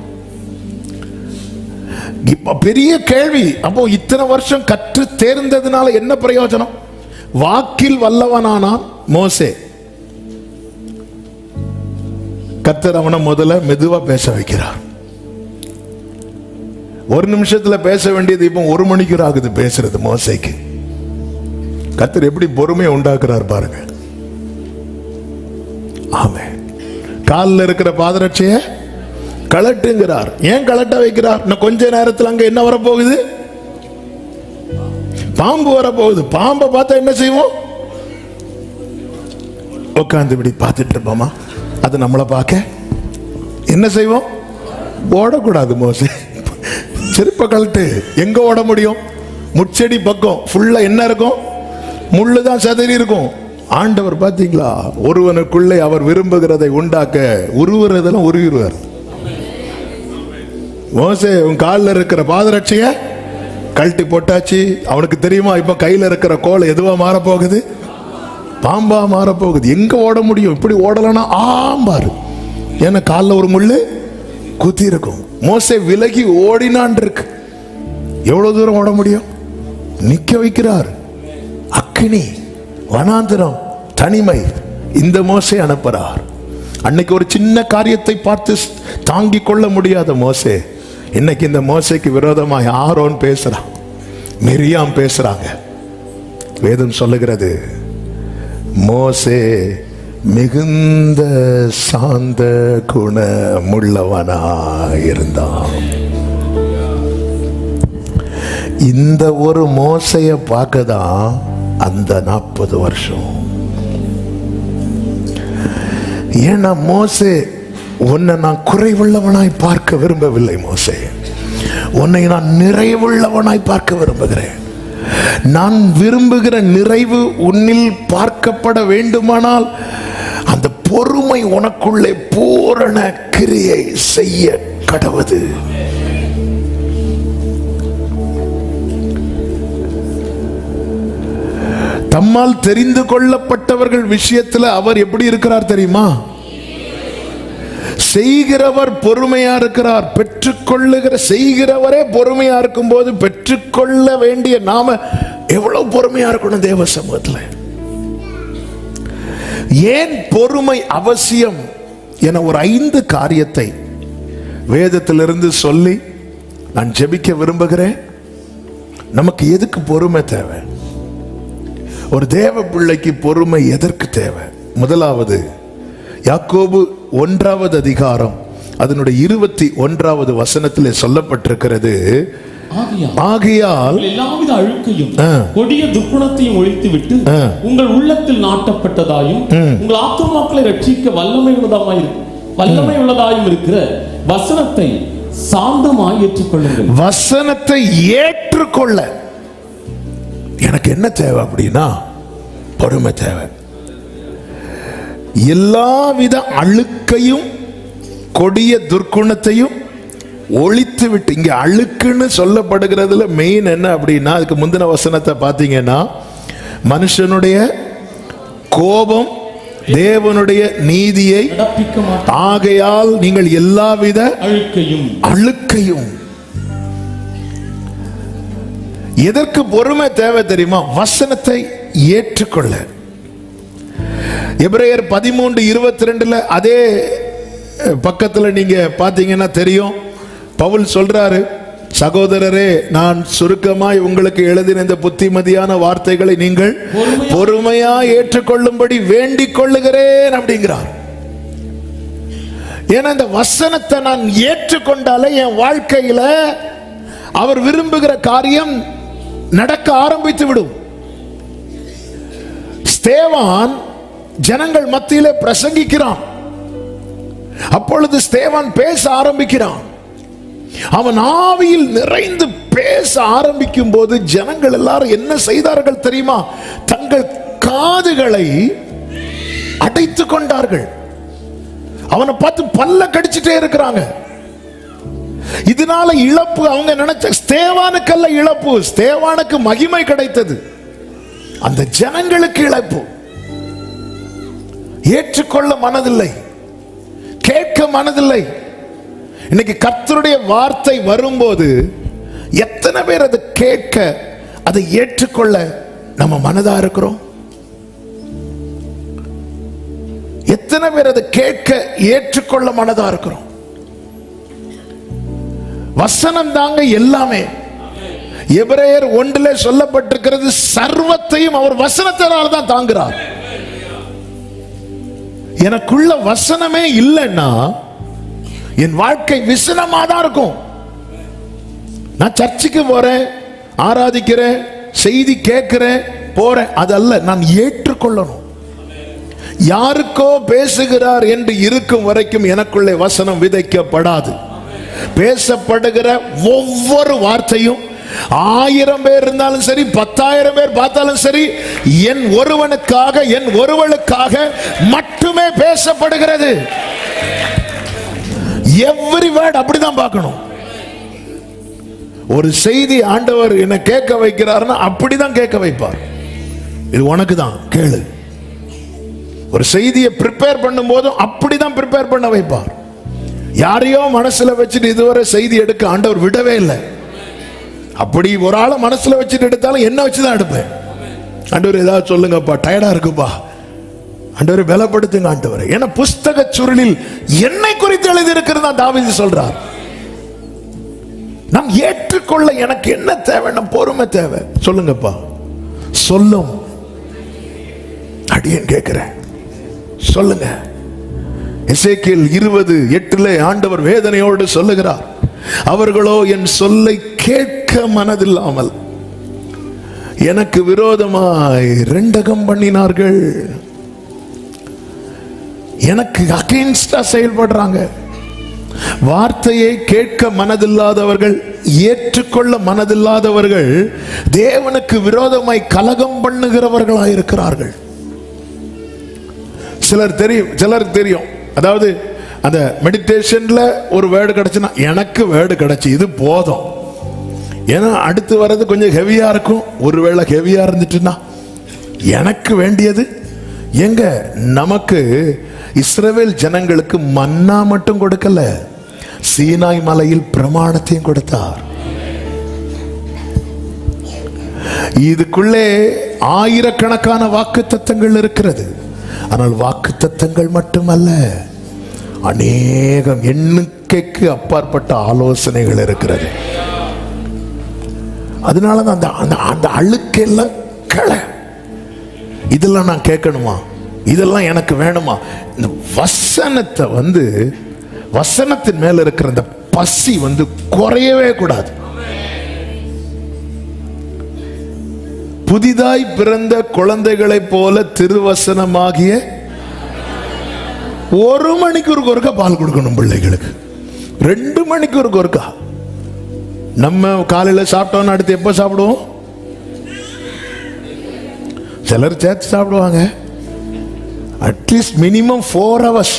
இப்ப பெரிய கேள்வி, அப்போ இத்தனை வருஷம் கற்று தேர்ந்ததுனால என்ன பிரயோஜனம்? வாக்கில் வல்லவனானான் மோசே. கர்த்தர் அவனை முதல்ல மெதுவா பேச வைக்கிறார். ஒரு நிமிஷத்துல பேச வேண்டியது இப்ப 1 மணிக்கு ஆகுது பேசுறது மோசைக்கு. கர்த்தர் எப்படி பொறுமையை உண்டாக்குறார் பாருங்க. ஆமென். காலில் இருக்கிற பாதரட்சைய கலட்டுங்கிறார். ஏன் கலட்ட வைக்கிறார்? இன்னும் கொஞ்ச நேரத்தில் அங்க என்ன வரப்போகுது? பாம்பு வரப்போகுது. பாம்பை பார்த்தா என்ன செய்வோம்? உட்காந்து இப்படி பார்த்துட்டு இருப்போமா? அது நம்மளை பார்க்க என்ன செய்வோம்? ஓடக்கூடாது. மோசே செருப்ப கழட்டு. எங்க ஓட முடியும்? முச்செடி பக்கம் ஃபுல்லா என்ன இருக்கும்? முள்ளுதான் சதறி இருக்கும். ஆண்டவர் பாத்தீங்களா, ஒருவனுக்குள்ளே அவர் விரும்புகிறதை உண்டாக்க உருவுறதெல்லாம் உருவிடுவார். மோசே உன் காலில் இருக்கிற பாதரட்சைய கழட்டி போட்டாச்சு. அவனுக்கு தெரியுமா இப்ப கையில இருக்கிற கோல் எதுவா மாறப்போகுது? பாம்பா மாறப்போகுது. எங்க ஓட முடியும்? இப்படி ஓடலன்னா ஆம்பாரு. ஏன்னா காலில் ஒரு முள்ளு குத்தி இருக்கும். மோசே விலகி ஓடினான் இருக்கு. எவ்வளவு தூரம் ஓட முடியும்? நிக்க வைக்கிறார். அக்கினி, வனாந்திரம், தனிமை. இந்த மோசே அனுப்புறார். அன்னைக்கு ஒரு சின்ன காரியத்தை பார்த்து தாங்கிக் கொள்ள முடியாத மோசே, இன்னைக்கு இந்த மோசைக்கு விரோதமாய் ஆரோன் பேசுறான், மிரியாம் பேசுறாங்க. வேதம் சொல்லுகிறது, மோசே மிகுந்த சாந்த குணமுள்ளவனாயிருந்தான். இந்த ஒரு மோசைய பார்க்கதான் அந்த 40 வருஷம். ஏன்னா மோசே, உன்னை நான் குறைவுள்ளவனாய் பார்க்க விரும்பவில்லை. மோசே, உன்னை நான் நிறைவுள்ளவனாய் பார்க்க விரும்புகிறேன். நான் விரும்புகிற நிறைவு உன்னில் பார்க்கப்பட வேண்டுமானால் அந்த பொறுமை உனக்குள்ளே பூரண கிரியை செய்ய கடவுது. தம்மால் தெரிந்து கொள்ளப்பட்டவர்கள் விஷயத்தில் அவர் எப்படி இருக்கிறார் தெரியுமா? செய்கிறவர் பொறுமையா இருக்கிறார். பெற்றுக்கொள்ளுகிற செய்கிறவரே பொறுமையா இருக்கும் போது பெற்றுக்கொள்ள வேண்டிய நாம எவ்வளவு பொறுமையா இருக்கணும் தேவ சமூகத்தில். ஏன் பொறுமை அவசியம் என ஒரு 5 காரியத்தை வேதத்திலிருந்து சொல்லி நான் ஜெபிக்க விரும்புகிறேன். நமக்கு எதுக்கு பொறுமை தேவை? ஒரு தேவ பிள்ளைக்கு பொறுமை எதற்கு தேவை? முதலாவது, யாக்கோபு 1வது அதிகாரம் அதனுடைய 21வது வசனத்திலே சொல்லப்பட்டிருக்கிறது, ஆகையால் எல்லாவித அழுக்கையும் கொடிய துர்க்குணத்தையும் ஒழித்து விட்டு உங்கள் உள்ளத்தில் நாட்டப்பட்டதாயும் உங்கள் ஆத்துமாக்களை ரட்சிக்க வல்லமை உள்ளதாயும் இருக்கிற வசனத்தை சாந்தமாய் ஏற்றுக்கொள்ளுங்கள். வசனத்தை ஏற்றுக்கொள்ள எனக்கு என்ன தேவை அப்படின்னா பொறுமை தேவை. எல்லாவித அழுக்கையும் கொடிய துர்க்குணத்தையும் ஒழித்து விட்டு, இங்க அழுக்குன்னு சொல்லப்படுகிறதுல மெயின் என்ன அப்படின்னா, அதுக்கு முந்தின வசனத்தை பார்த்தீங்கன்னா, மனுஷனுடைய கோபம் தேவனுடைய நீதியை ஆகையால் நீங்கள் எல்லாவித அழுக்கையும். எதற்கு பொறுமை தேவை தெரியுமா? வசனத்தை ஏற்றுக்கொள்ள. எபிரேயர் 13:22 அதே பக்கத்துல நீங்க பாத்தீங்கன்னா தெரியும், பவுல் சொல்றாரு, சகோதரரே, நான் சுருக்கமாய் உங்களுக்கு எழுதின இந்த புத்திமதியான வார்த்தைகளை நீங்கள் பொறுமையா ஏற்றுக்கொள்ளும்படி வேண்டிக் கொள்ளுகிறேன் அப்படிங்கிறார். ஏன்னா இந்த வசனத்தை நான் ஏற்றுக்கொண்டாலே என் வாழ்க்கையில அவர் விரும்புகிற காரியம் நடக்க ஆரம்பித்து விடும். ஸ்தேவான் ஜனங்கள் மத்தியிலே பிரசங்கிக்கிறான். அப்பொழுது ஸ்தேவான் பேச ஆரம்பிக்கிறான். அவன் ஆவியில் நிறைந்து பேச ஆரம்பிக்கும் போது ஜனங்கள் எல்லாரும் என்ன செய்தார்கள் தெரியுமா? தங்கள் காதுகளை அடைத்துக் கொண்டார்கள். அவனை பார்த்து பல்ல கடிச்சிட்டே இருக்கிறாங்க. இதனால இழப்பு. அவங்க நினைச்ச ஸ்தேவானுக்கல்ல இழப்பு, ஸ்தேவானுக்கு மகிமை கிடைத்தது. அந்த ஜனங்களுக்கு இழப்பு. ஏற்றுக்கொள்ள மனதில்லை, கேட்க மனதில்லை. இன்னைக்கு கர்த்தருடைய வார்த்தை வரும்போது எத்தனை பேர் அதை கேட்க, அதை ஏற்றுக்கொள்ள நம்ம மனதா இருக்கிறோம்? எத்தனை பேர் அதை கேட்க ஏற்றுக்கொள்ள மனதா இருக்கிறோம்? வசனம் தாங்க எல்லாமே. எபிரேயர் 1 சொல்லப்பட்டிருக்கிறது, சர்வத்தையும் அவர் வசனத்தினால் தான் தாங்குகிறார். எனக்குள்ள வசனமே இல்லைன்னா என் வாழ்க்கை விசனமா தான் இருக்கும். நான் சர்ச்சுக்கு போறேன், ஆராதிக்கிறேன், செய்தி கேட்கிறேன், போறேன், அதல்ல. நான் ஏற்றுக்கொள்ளணும். யாருக்கோ பேசுகிறார் என்று இருக்கும் வரைக்கும் எனக்குள்ளே வசனம் விதைக்கப்படாது. பேசப்படுகிற ஒவ்வொரு வார்த்தையும் 1000 பேர் இருந்தாலும் சரி, 10,000 பேர் பார்த்தாலும் சரி, என் ஒருவனுக்காக, என் ஒருவளுக்காக மட்டுமே பேசப்படுகிறது. எவ்ரி வேர்ட் அப்படிதான் பார்க்கணும். ஒரு செய்தி ஆண்டவர் என்ன கேட்க வைக்கிறார்னா அப்படிதான் கேட்க வைப்பார். இது உனக்கு தான், கேளு. ஒரு செய்தியை ப்ரிப்பேர் பண்ணும் போதும் அப்படிதான் ப்ரிப்பேர் பண்ண வைப்பார். யாரையோ மனசுல வச்சுட்டு இதுவரை செய்தி எடுக்க ஆண்டவர் விடவே இல்லை. அப்படி ஒரு ஆளை மனசுல வச்சுட்டு எடுத்தாலும் என்ன வச்சுதான் எடுப்பேன். ஆண்டவர் ஏதாவது சொல்லுங்கப்பா, டயர்டா இருக்குப்பா, ஆண்டவரை பலப்படுத்துங்க ஆண்டவரை. ஏன்னா புஸ்தக சுருளில் என்னை குறித்து எழுதி இருக்கிறதா தாவீது சொல்றார். நாம் ஏற்றுக்கொள்ள எனக்கு என்ன தேவை? பொறுமை தேவை. சொல்லுங்கப்பா, சொல்லும் அடியேன் கேட்கிறேன், சொல்லுங்க. எசேக்கியேல் 20:8 ஆண்டவர் வேதனையோடு சொல்லுகிறார், அவர்களோ என் சொல்லை கேட்க மனதில்லாமல் எனக்கு விரோதமாய் ரெண்டகம் பண்ணினார்கள். எனக்கு அகைன்ஸ்டா செயல்படுறாங்க. வார்த்தையை கேட்க மனதில்லாதவர்கள், ஏற்றுக்கொள்ள மனதில்லாதவர்கள் தேவனுக்கு விரோதமாய் கலகம் பண்ணுகிறவர்களாய் இருக்கிறார்கள். சிலர் தெரியும். அதாவது அந்த மெடிடேஷன்ல ஒரு வேர்டு கிடைச்சுன்னா, எனக்கு வேர்டு கிடைச்சு இது போதும். ஏன்னா அடுத்து வர்றது கொஞ்சம் ஹெவியா இருக்கும். ஒருவேளை ஹெவியா இருந்துட்டுன்னா எனக்கு வேண்டியது எங்க? நமக்கு இஸ்ரவேல் ஜனங்களுக்கு மன்னா மட்டும் கொடுக்கல, சீனாய் மலையில் பிரமாணத்தையும் கொடுத்தார். இதுக்குள்ளே ஆயிரக்கணக்கான வாக்குத்தத்தங்கள் இருக்கிறது. ஆனால் வாக்குத்தத்தங்கள் மட்டுமல்ல, அநேகம் எண்ணிக்கைக்கு அப்பாற்பட்ட ஆலோசனைகள் இருக்கிறது. அதனாலதான் அந்த அழுக்கெல்லாம் களை. இதெல்லாம் நான் கேட்கணுமா? இதெல்லாம் எனக்கு வேணுமா? இந்த வசனத்தை வசனத்தின் மேல இருக்கிற இந்த பசி குறையவே கூடாது. புதிதாய் பிறந்த குழந்தைகளை போல திருவசனமாகிய 1 மணிக்கூருக்கு ஒருக்கா பால் கொடுக்கணும் பிள்ளைகளுக்கு. 2 மணிக்கூருக்கு ஒருக்கா. நம்ம காலையில சாப்பிட்டோம்னு அடுத்து எப்ப சாப்பிடுவோம்? சிலர் சேர்த்து சாப்பிடுவாங்க. At least minimum 4 hours.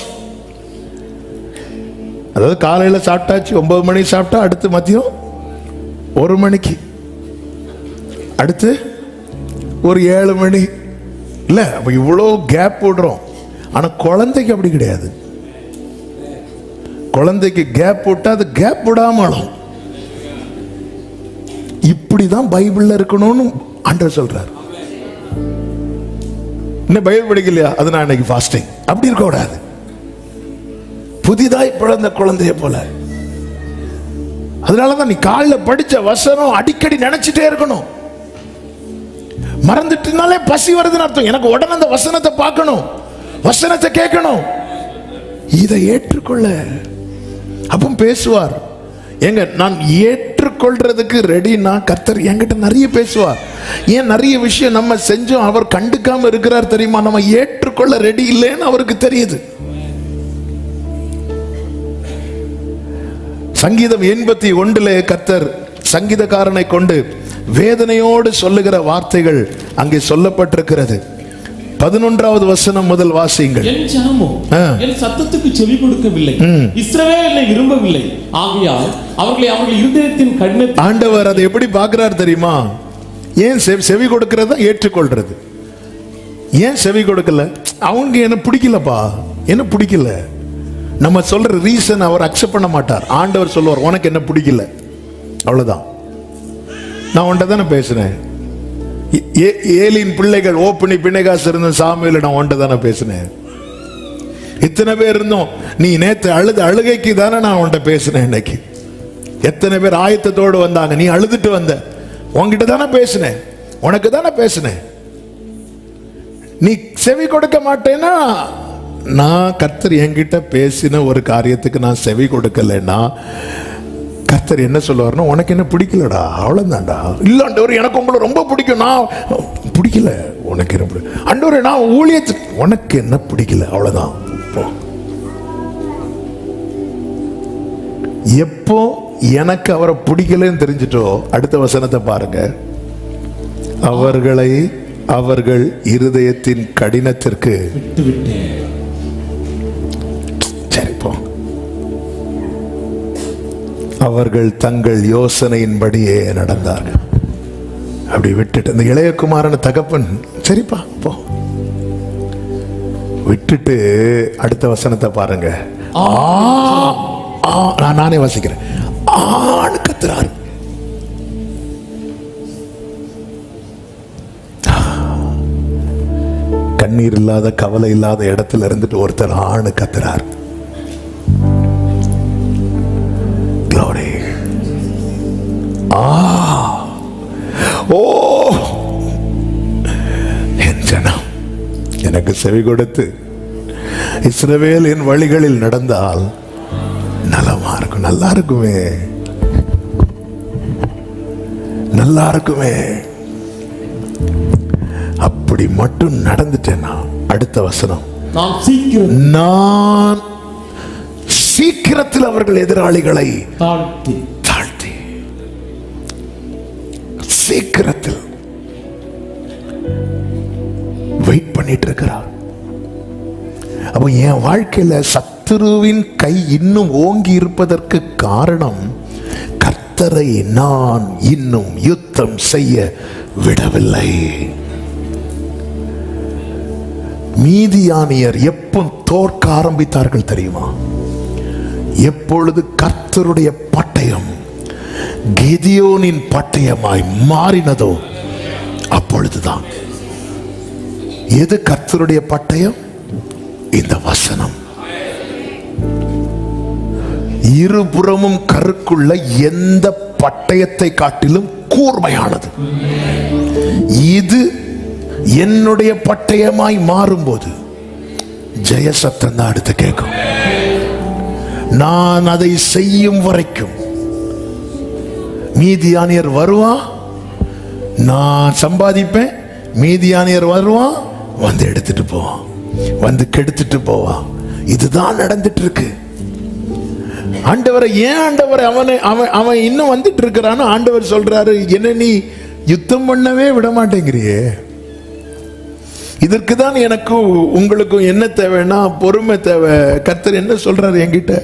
அதாவது காலையில சாப்பிட்டாச்சு, 9 மணிக்கு சாப்பிட்டா அடுத்து மதியம் 1 மணிக்கு, அடுத்து ஒரு 7 மணி. இல்ல அப்ப இவ்வளோ கேப் விடுறோம். ஆனா குழந்தைக்கு அப்படி கிடையாது. குழந்தைக்கு கேப் விட்டா அது கேப் விடாமலும். இப்படிதான் பைபிள்ல இருக்கணும்னு ஆண்டவர் சொல்றார். இன்னும் பைபிள் படிக்கலையா? அது நான் இன்னைக்கு ஃபாஸ்டிங். அப்படி இருக்க கூடாது. புதிதாய் பிறந்த குழந்தைய போல. அதனாலதான் நீ காலைல படிச்ச வசனம் அடிக்கடி நினைச்சிட்டே இருக்கணும். மறந்துட்டுனாலே பசி வருதுன்னு அர்த்தம். எனக்கு உடனே அந்த வசனத்தை பார்க்கணும், வசனத்தை கேட்கணும். இதை ஏற்றுக்கொள்ள அப்ப பேசுவார். எங்க நான் ஏற்றுக்கொள்றதுக்கு ரெடினா கர்த்தர் என்கிட்ட நிறைய பேசுவார். ஏன் நிறைய விஷயம் நம்ம செஞ்சோம் அவர் கண்டுக்காம இருக்கிறார் தெரியுமா? நம்ம ஏற்றுக்கொள்ள ரெடி இல்லைன்னு அவருக்கு தெரியுது. சங்கீதம் 81 கர்த்தர் சங்கீதக்காரனை கொண்டு வேதனையோடு சொல்லுகிற வார்த்தைகள் அங்கே சொல்லப்பட்டிருக்கிறது. 11வது வசனம் முதல் வாசியுங்கள். என் ஜனமோ என் சத்தத்துக்கு செவி கொடுக்கவில்லை, இஸ்ரவேல் என்னை விரும்பவில்லை, ஆகையால் அவர்களை அவர்கள் இருதயத்தின் கடினத்தை. ஆண்டவர் அதை எப்படி பார்க்கிறார் தெரியுமா? ஏன் செவி கொடுக்கிறத ஏற்றுக்கொள்றது. ஏன் செவி கொடுக்கல? அவங்க என்ன பிடிக்கலப்பா, என்ன பிடிக்கல. நம்ம சொல்ற ரீசன் அவர் அக்செப்ட் பண்ண மாட்டார். ஆண்டவர் சொல்லுவார், உனக்கு என்ன பிடிக்கல, அவ்வளவுதான். நான் உன்கிட்ட தானே பேசுனேன். ஏலியின் பிள்ளைகள் ஓப்பனி பிணைகாசு இருந்த சாமியில நான் உன்கிட்ட தானே பேசினேன். இத்தனை பேர் இருந்தோம், நீ நேத்து அழுகைக்கு தானே நான் உன்கிட்ட பேசினேன். இன்னைக்கு எத்தனை பேர் ஆயத்தத்தோடு வந்தாங்க, நீ அழுதுட்டு வந்த. உன்கிட்ட தானே பேசினேன், உனக்கு தானே பேசினேன். நீ செவி கொடுக்க மாட்டேன்னா நான் கர்த்தர் என்கிட்ட பேசின ஒரு காரியத்துக்கு நான் செவி கொடுக்கலைன்னா கர்த்தர் என்ன சொல்லுவார்னா, உனக்கு என்ன பிடிக்கலடா, அவ்வளவுதான்டா. இல்ல ஆண்டவரே, எனக்கு உங்களை ரொம்ப பிடிக்கும், நான் பிடிக்கல. உனக்கு என்ன பிடிக்கும் ஆண்டவரே, நான் ஊழியத்துக்கு, உனக்கு என்ன பிடிக்கல, அவ்வளவுதான். எப்போ எனக்கு அவரை பிடிக்கலன்னு தெரிஞ்சிட்டோ, அடுத்த வசனத்தை பாருங்க. அவர்களை அவர்கள் இருதயத்தின் கடினத்திற்கு விட்டுவிட்டேன். சரி போ. அவர்கள் தங்கள் யோசனையின்படியே நடந்தார்கள். அப்படி விட்டுட்டு இந்த இளையகுமாரன் தகப்பன், சரிப்பா போ, விட்டுட்டு அடுத்த வசனத்தை பாருங்க. நானே வாசிக்கிறேன். ஆண் கத்துறாரு. கண்ணீர் இல்லாத கவலை இல்லாத இடத்துல இருந்துட்டு ஒருத்தர் ஆணு கத்துறார். Glory. ஓ என் ஜனம் எனக்கு செவி கொடுத்து இஸ்ரவேல் என் வழிகளில் நடந்தால் நலமா இருக்கும். நல்லா இருக்குமே, நல்லா இருக்குமே. அப்படி மட்டும் நடந்துட்டேன்னா அடுத்த வசனம், நான் சீக்கிரத்தில் அவர்கள் எதிராளிகளை தாழ்த்தி சீக்கிரத்தில் வெயிட் பண்ணிட்டு இருக்கிறார். அப்போ என் வாழ்க்கையில சத்துருவின் கை இன்னும் ஓங்கி இருப்பதற்கு காரணம், கர்த்தரை நான் இன்னும் யுத்தம் செய்ய விடவில்லை. மீதியானியர் எப்போ தோற்க ஆரம்பித்தார்கள் தெரியுமா? எப்பொழுது கர்த்தருடைய பட்டயம் கிதியோனின் பட்டயமாய் மாறினதோ அப்பொழுதுதான். எது கர்த்தருடைய பட்டயம்? இந்த வசனம். இருபுறமும் கருக்குள்ள எந்த பட்டயத்தை காட்டிலும் கூர்மையானது. இது என்னுடைய பட்டயமாய் மாறும்போது ஜெயசத்தம் தான் அடுத்து கேட்கும். நான் அதை செய்யும் வரைக்கும் மீதியானியர் வருவான், நான் சம்பாதிப்பேன், மீதியானியர் வருவான், வந்து எடுத்துட்டு போவான், வந்து கெடுத்துட்டு போவான். இதுதான் நடந்துட்டு இருக்கு. ஆண்டவரை ஏன் ஆண்டவரை அவன் இன்னும் வந்துட்டு இருக்கிறான்னு ஆண்டவர் சொல்றாரு, என்ன நீ யுத்தம் பண்ணவே விட மாட்டேங்கிறியே. இதற்கு தான் எனக்கும் உங்களுக்கும் என்ன தேவைன்னா பொறுமை தேவை. கர்த்தர் என்ன சொல்றாரு என்கிட்ட,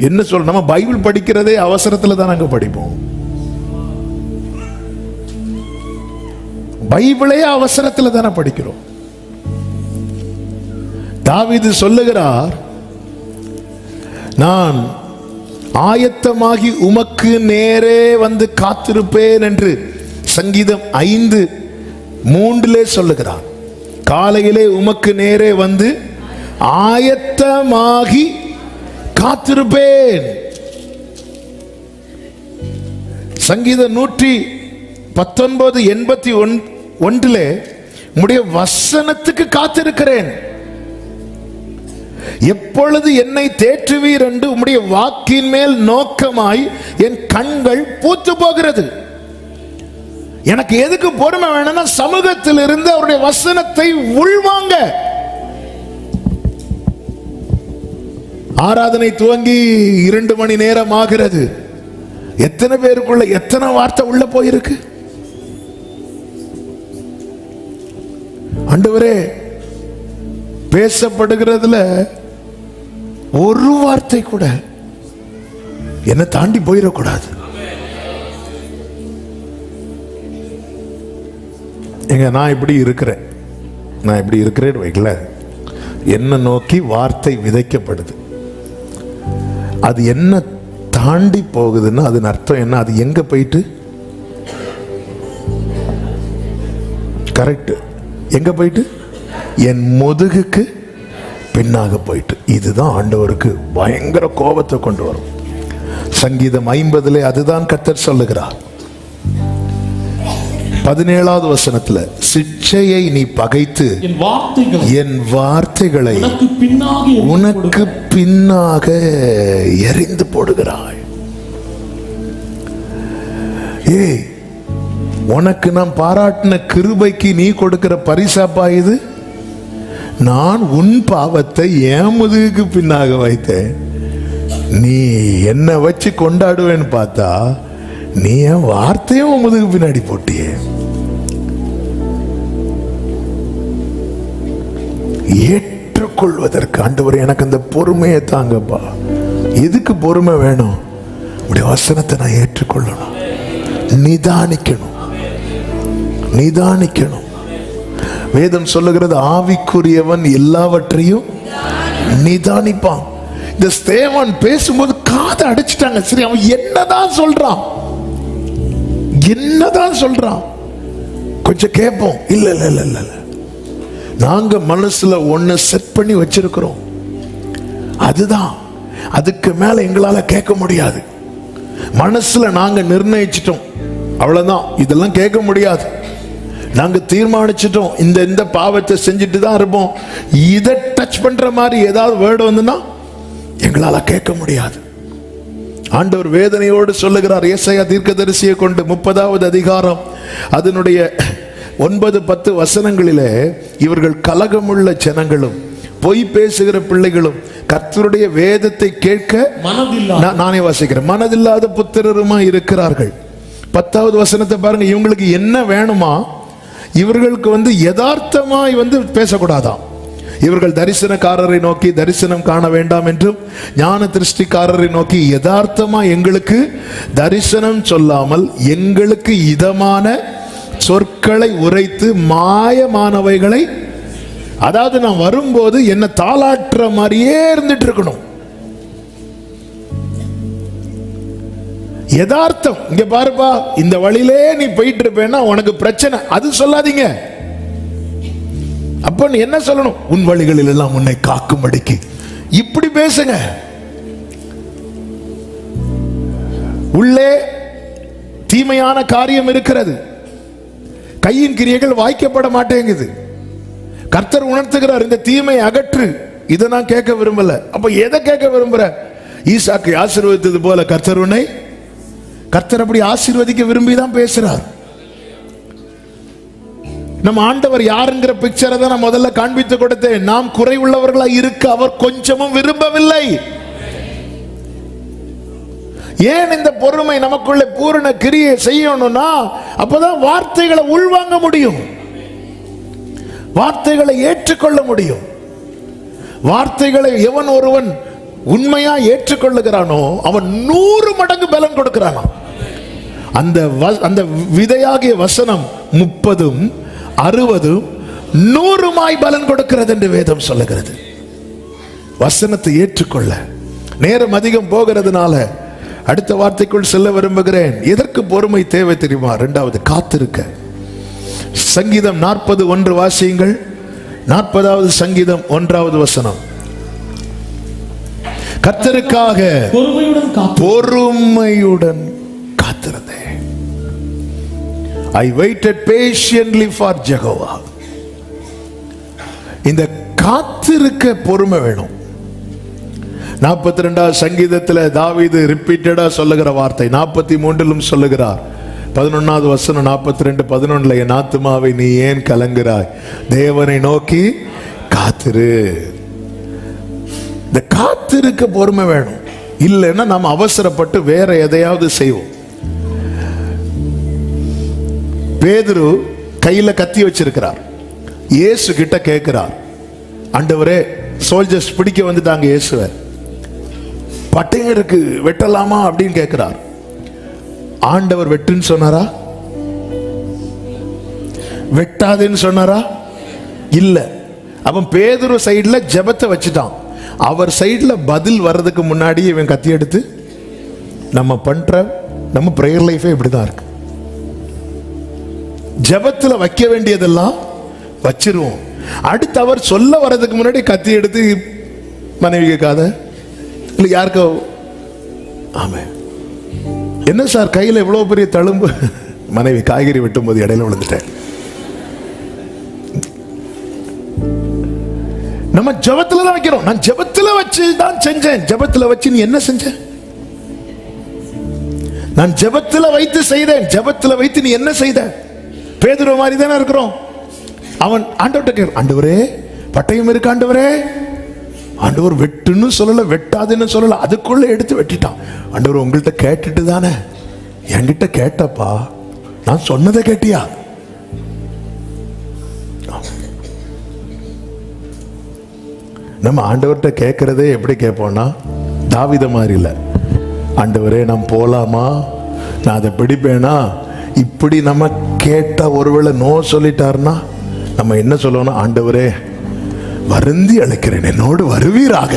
என்ன சொல்ற? நம்ம பைபிள் படிக்கிறதே அவசரத்துல தான் நாங்க படிப்போம். பைபிளே அவசரத்துல தானே படிக்கிறோம். தாவீது சொல்லுகிறார், நான் ஆயத்தமாகி உமக்கு நேரே வந்து காத்திருப்பேன் என்று சங்கீதம் 5:3 சொல்லுகிறார். காலையிலே உமக்கு நேரே வந்து ஆயத்தமாகி காத்திருப்பேன். சங்கீதம் 119:81 உம்முடைய வசனத்துக்கு காத்திருக்கிறேன். எப்பொழுது என்னை தேற்றுவீர் என்று உம்முடைய வாக்கின் மேல் நோக்கமாய் என் கண்கள் பூத்து போகிறது. எனக்கு எதுக்கு பொறுமை வேணும்னா, சமூகத்தில் இருந்து அவருடைய வசனத்தை உள்வாங்க. ஆராதனை துவங்கி 2 மணி நேரம் ஆகிறது. எத்தனை பேருக்குள்ள எத்தனை வார்த்தை உள்ள போயிருக்கு. ஆண்டவரே, பேசப்படுகிறதுல ஒரு வார்த்தை கூட என்ன தாண்டி போயிடக்கூடாது. எங்க நான் இப்படி இருக்கிறேன் வைக்கல, என்ன நோக்கி வார்த்தை விதைக்கப்படுது. அது என்ன தாண்டி போகுதுன்னா அதன் அர்த்தம் என்ன? அது எங்க போயிட்டு, கரெக்ட், எங்க போயிட்டு? என் முதுகுக்கு பின்னாக போயிட்டு. இதுதான் ஆண்டவருக்கு பயங்கர கோபத்தை கொண்டு வரும். சங்கீதம் 50 அதுதான் கர்த்தர் சொல்லுகிறார். 17வது வசனத்துல, சிட்சையை நீ பகைத்து என் வார்த்தைகளை உனக்கு பின்னாக எறிந்து போடுகிறாய். ஏய், உனக்கு நான் பாராட்டின கிருபைக்கு நீ கொடுக்கிற பரிசாப்பா இது? நான் உன் பாவத்தை என் முதுகுக்கு பின்னாக வைத்தேன். நீ என்ன வச்சு கொண்டாடுவேன்னு பார்த்தா நீ என் வார்த்தையும் உன் முதுகு பின்னாடி போட்டியே. ஏற்றுக்கொள்வதற்கு ஆண்டவரே எனக்கு அந்த பொறுமையை தாங்கப்பா. எதுக்கு பொறுமை வேணும்? உடைய வசனத்தை நான் ஏற்றுக்கொள்ளணும், நிதானிக்கணும். வேதம் சொல்லுகிறது, ஆவிக்குரியவன் எல்லாவற்றையும் நிதானிப்பான். இந்த ஸ்தேவான் பேசும்போது காதை அடைச்சிட்டாங்க. சரி, அவன் என்னதான் சொல்றான் கொஞ்சம் கேட்போம். இல்ல இல்ல இல்ல இல்ல, நாங்க மனசுல ஒண்ணு செட் பண்ணி வச்சிருக்கிறோம், அதுதான். அதுக்கு மேல எங்களால கேட்க முடியாது. மனசுல நாங்க நிர்ணயிச்சிட்டோம், அவ்வளவுதான். இதெல்லாம் கேட்க முடியாது. நாங்க தீர்மானிச்சிட்டோம், இந்த பாவத்தை செஞ்சுட்டு தான் இருப்போம். இதை டச் பண்ற மாதிரி ஏதாவது வேர்டு வந்துன்னா எங்களால கேட்க முடியாது. ஆண்டவர் வேதனையோடு சொல்லுகிறார், ஏசாயா தீர்க்கதரிசியை கொண்டு 30வது அதிகாரம் அதனுடைய 9-10 வசனங்களிலே, இவர்கள் கலகமுள்ள ஜனங்களும் பொய் பேசுகிற பிள்ளைகளும் கர்த்தருடைய வேதத்தை கேட்க நானே வாசிக்கிறேன், மனதில்லாத புத்திரருமா இருக்கிறார்கள். 10வது வசனத்தை பாருங்க. இவங்களுக்கு என்ன வேணுமா? இவர்களுக்கு யதார்த்தமாய் பேசக்கூடாதாம். இவர்கள் தரிசனக்காரரை நோக்கி தரிசனம் காண வேண்டாம் என்றும், ஞான திருஷ்டிக்காரரை நோக்கி யதார்த்தமா எங்களுக்கு தரிசனம் சொல்லாமல் எங்களுக்கு இதமான சொற்களை உரைத்து மாயமானவைகளை, அதாவது நான் வரும்போது என்ன தாளாட்டுற மாதிரியே இருந்துட்டு இருக்கணும். யதார்த்தம். இங்க பாருப்பா, இந்த வழியிலே நீ போயிட்டு இருப்பேன்னா உனக்கு பிரச்சனை, அது சொல்லாதீங்க. அப்ப நீ என்ன சொல்லணும்? உன் வழிகளில் எல்லாம் உன்னை காக்கும்படிக்கு, இப்படி பேசுங்க. உள்ளே தீமையான காரியம் இருக்கிறது, கையின் கிரியைகள் வாய்க்கப்பட மாட்டேங்குது. கர்த்தர் உணர்த்துகிறார், இந்த தீமை அகற்று. இதை நான் கேட்க விரும்பல. அப்ப எதை கேட்க விரும்புற? ஈசாக்கை ஆசீர்வதித்தது போல கர்த்தர் அப்படி ஆசீர்வதிக்க விரும்பிதான் பேசுறார். நம்ம ஆண்டவர் யாருங்கிற பிக்சரை தான் நான் முதல்ல காண்பித்து கொடுத்தேன். நாம் குறை உள்ளவர்களா இருக்க அவர் கொஞ்சமும் விரும்பவில்லை. ஏன் இந்த பொறுமை நமக்குள்ள பூரண கிரியை செய்யணும்னா, அப்பதான் வார்த்தைகளை உள்வாங்க முடியும், வார்த்தைகளை ஏற்றுக்கொள்ள முடியும். வார்த்தைகளை எவன் ஒருவன் உண்மையா ஏற்றுக்கொள்ளுகிறானோ அவன் 100 மடங்கு பலன் கொடுக்கிறானா. அந்த விதையாகிய வசனம் 30, 60, 100 பலன் கொடுக்கிறது என்று வேதம் சொல்லுகிறது. வசனத்தை ஏற்றுக்கொள்ள நேரம் அதிகம் போகிறதுனால அடுத்த வார்த்தைக்குள் செல்ல விரும்புகிறேன். எதற்கு பொறுமை தேவை தெரியுமா? 2வது, காத்திருக்க. சங்கீதம் 40:1 வாசியுங்கள். 40வது சங்கீதம் 1வது வசனம். கர்த்தருக்காக பொறுமையுடன் காத்திருந்தேன். I waited patiently for Jehovah. இந்த காத்திருக்க பொறுமை வேணும். 42வது சங்கீதத்தில் தாவீது ரிப்பீட்டடா சொல்லுகிற வார்த்தை 43 சொல்லுகிறார். 11வது வசனம் 42:11, என் ஆத்துமாவை நீ ஏன் கலங்குறாய், தேவனை நோக்கி காத்திரு. இந்த காத்திருக்க பொறுமை வேணும். இல்லைன்னா நாம் அவசரப்பட்டு வேற எதையாவது செய்வோம். பேதுரு கையில கத்தி வச்சிருக்கிறார். இயேசு கிட்ட கேட்கிறார், ஆண்டவரே சோல்ஜர்ஸ் பிடிக்க வந்துட்டாங்க, இயேசுவை பட்டயருக்கு வெட்டலாமா அப்படின்னு கேட்கிறார். ஆண்டவர் வெட்டுன்னு சொன்னாரா? வெட்டாதுன்னு சொன்னாரா? இல்ல. அவன் பேதுரு சைடுல ஜெபத்தை வச்சுட்டான். அவர் சைடுல பதில் வர்றதுக்கு முன்னாடி இவன் கத்தி எடுத்து, நம்ம பிரேயர் லைஃபே இப்படிதான் இருக்கு. ஜெபத்துல வைக்க வேண்டியதெல்லாம் வச்சிருவோம். அடுத்து அவர் சொல்ல வர்றதுக்கு முன்னாடி கத்தி எடுத்து மனைவி கேட்காத இல்ல யாருக்கோ, ஆமா என்ன சார் கையில எவ்வளவு பெரிய தழும்பு, மனைவி காய்கறி வெட்டும் போது இடையில விழுந்துட்டேன். நம்ம ஜெபத்துல தான் வைக்கிறோம். நான் ஜெபத்துல வச்சு தான் செஞ்சேன். ஜெபத்துல வச்சு நீ என்ன செஞ்ச? நான் ஜெபத்துல வைத்து செய்தேன். ஜெபத்துல வைத்து நீ என்ன செய்த? பேதுரு மாதிரி தானே இருக்கிறோம். அவன் ஆண்டவர்கிட்ட கேட்கிறான், ஆண்டவரே பட்டயம் இருக்கு ஆண்டவரே. ஆண்டவர் வெட்டுன்னு சொல்லல, வெட்டாதுன்னு சொல்லல, அதுக்குள்ள எடுத்து வெட்டிட்டான். ஆண்டவர் உங்கள்கிட்ட கேட்டுட்டு தானே, என்கிட்ட கேட்டப்பா, நான் சொன்னதை கேட்டியா? நம்ம ஆண்டவர்கிட்ட கேட்கறதே எப்படி கேட்போம்னா, தாவீது மாதிரி இல்லை. ஆண்டவரே நான் போலாமா, நான் அதை பிடிப்பேனா, இப்படி நம்ம கேட்டா ஒருவேளை நோ சொல்லிட்டாருன்னா நம்ம என்ன சொல்லுவோம்னா, ஆண்டவரே வருந்தி அழைக்கிறேன், என்னோடு வருவீராக,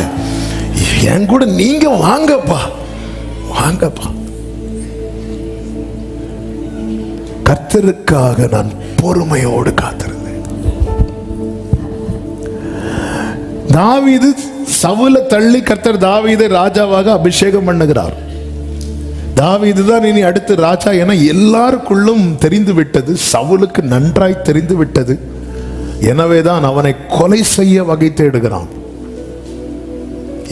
என் கூட நீங்க வாங்கப்பா, வாங்கப்பா. கர்த்தருக்காக நான் பொறுமையோடு காத்திருந்தேன். தாவீது சவுலை தள்ளி கர்த்தர் தாவீதை ராஜாவாக அபிஷேகம் பண்ணுகிறார். தாவீது தான் இனி அடுத்து ராஜா என எல்லாருக்குள்ளும் தெரிந்து விட்டது. சவுலுக்கு நன்றாய் தெரிந்து விட்டது. எனவேதான் அவனை கொலை செய்ய வகை தேடுகிறான்.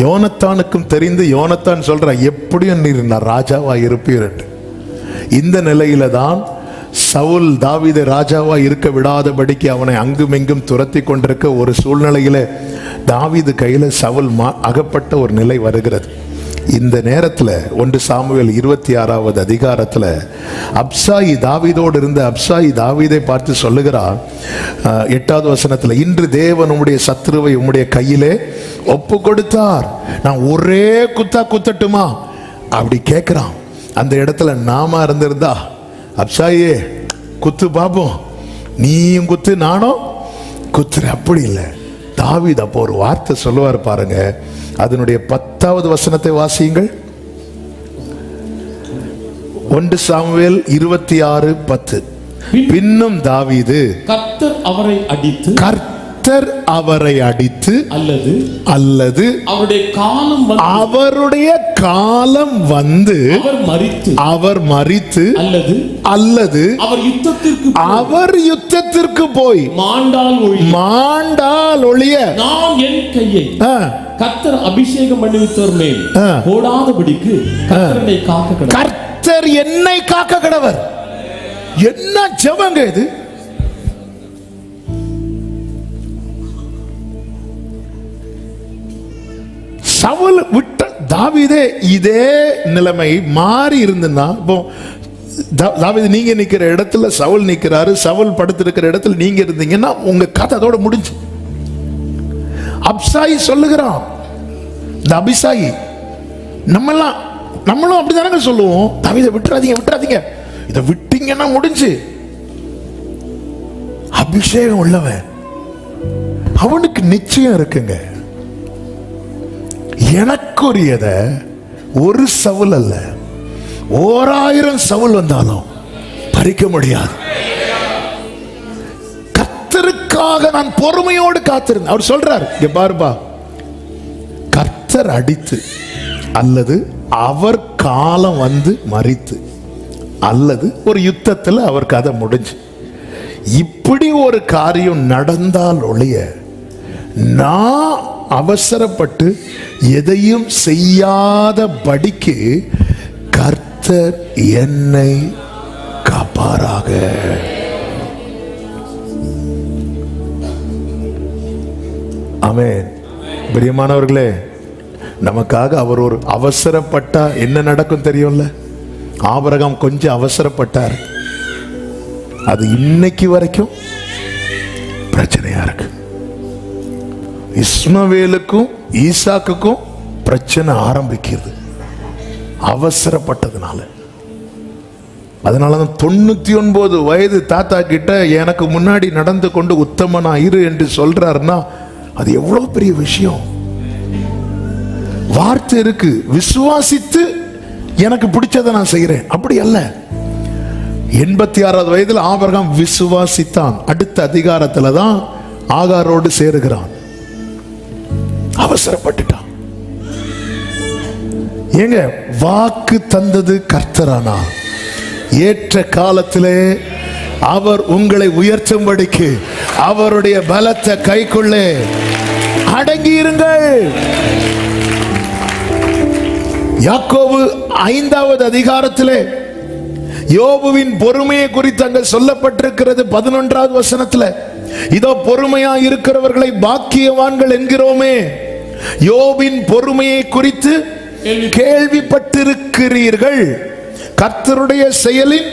யோனத்தானுக்கும் தெரிந்து, யோனத்தான் சொல்ற எப்படியும் நீர் ராஜாவா இருப்பீர் என்று. இந்த நிலையில தான் சவுல் தாவீதை ராஜாவா இருக்க விடாதபடிக்கு அவனை அங்குமெங்கும் துரத்தி கொண்டிருக்க ஒரு சூழ்நிலையில தாவீது கையில சவுல் அகப்பட்ட ஒரு நிலை வருகிறது. இந்த நேரத்தில் 1 சாமுவேல் 26வது அதிகாரத்தில் அப்சாயி, தாவீதோடு இருந்த அப்சாயி தாவீதை பார்த்து சொல்லுகிறார் 8வது வசனத்தில், இன்று தேவன் உம்முடைய சத்துருவை உம்முடைய கையிலே ஒப்பு கொடுத்தார், நான் ஒரே குத்தா குத்தட்டுமா அப்படி கேட்கிறான். அந்த இடத்துல நாம இருந்திருந்தா, அப்சாயே குத்து பாப்போம், நீயும் குத்து நானும் குத்துற, அப்படி இல்லை. தாவீது அப்போ ஒரு வார்த்தை சொல்லுவார் பாருங்க. அதனுடைய 10வது வசனத்தை வாசியுங்கள். 1 சாமுவேல் 26:10. பின்னும் தாவீது கர்த்தர் அவரை அடித்து, கர்த்தர் அவரை அடித்து, அல்லது அவருடைய காலம் வந்து அவர் மரித்து, அல்லது அவர் யுத்தத்திற்கு போய் மாண்டால் ஒழிய நான் என் கையை கர்த்தர் அபிஷேகம் பண்ணுவித்தவர் மேல் போடாதபடிக்கு கர்த்தர் என்னை காக்க கடவர். என்ன ஜெபங்க இது? சவுல் விட்ட தாவீதே இதே நிலைமை மாறி இருந்ததுன்னா, இப்போ தாவீது நீங்க நிக்கிற இடத்துல சவுல் நிக்கிறாரு, சவுல் படுத்திருக்கிற இடத்துல நீங்க இருந்தீங்கன்னா உங்க கதை அதோட முடிஞ்சு. அப்சாயி சொல்லுகிறான், இந்த அபிசாயி நம்மளும் அப்படிதானங்க சொல்லுவோம், தாவீதை விட்டுறாதீங்க, இதை விட்டீங்கன்னா முடிஞ்சு. அபிஷேகம் உள்ளவன் அவனுக்கு நிச்சயம் இருக்குங்க. எனக்குரியத ஒரு சவுல் அல்ல, 1000 சவுல் வந்தாலும் பறிக்க முடியாது. கர்த்தருக்காக நான் பொறுமையோடு காத்திருந்தேன். அவர் சொல்றார், இங்க பாருப்பா, கர்த்தர் அடித்து, அல்லது அவர் காலம் வந்து மரித்து, அல்லது ஒரு யுத்தத்தில் அவர் கதை முடிஞ்சு, இப்படி ஒரு காரியம் நடந்தால் ஒழிய நான் அவசரப்பட்டு எதையும் செய்யாதபடிக்கு கர்த்தர் என்னை காப்பாராக. ஆமென். பிரியமானவர்களே, நமக்காக அவர் ஒரு அவசரப்பட்டா என்ன நடக்கும் தெரியும்ல? ஆபிரகாம் கொஞ்சம் அவசரப்பட்டார், அது இன்னைக்கு வரைக்கும் பிரச்சனையா இருக்கு. இஸ்மவேலுக்கும் ஈசாக்குக்கும் பிரச்சனை ஆரம்பிக்கிறது அவசரப்பட்டதுனால. அதனாலதான் 99 வயது தாத்தா கிட்ட எனக்கு முன்னாடி நடந்து கொண்டு உத்தமனா இரு என்று சொல்றாருன்னா அது எவ்வளவு பெரிய விஷயம். வார்த்தை இருக்கு, விசுவாசித்து எனக்கு பிடிச்சதை நான் செய்கிறேன், அப்படி அல்ல. 86வது வயதில் ஆபிரகாம் விசுவாசித்தான். அடுத்த அதிகாரத்துல தான் ஆகாரோடு சேருகிறான். அவசரப்பட்டுட்டான். ஏங்க, வாக்கு தந்தது கர்த்தரானா ஏற்ற காலத்திலே அவர் உங்களை உயர்த்தும்படிக்கு அவருடைய பலத்த கைக்குள்ளே அடங்கியிருங்கள். யாக்கோபு 5வது அதிகாரத்திலே யோபுவின் பொறுமையை குறித்து அங்க சொல்லப்பட்டிருக்கிறது. 11வது வசனத்தில், இதோ பொறுமையா இருக்கிறவர்களை பாக்கியவான்கள் என்கிறோமே, யோபின் பொறுமையை குறித்து கேள்விப்பட்டிருக்கிறீர்கள், கர்த்தருடைய செயலின்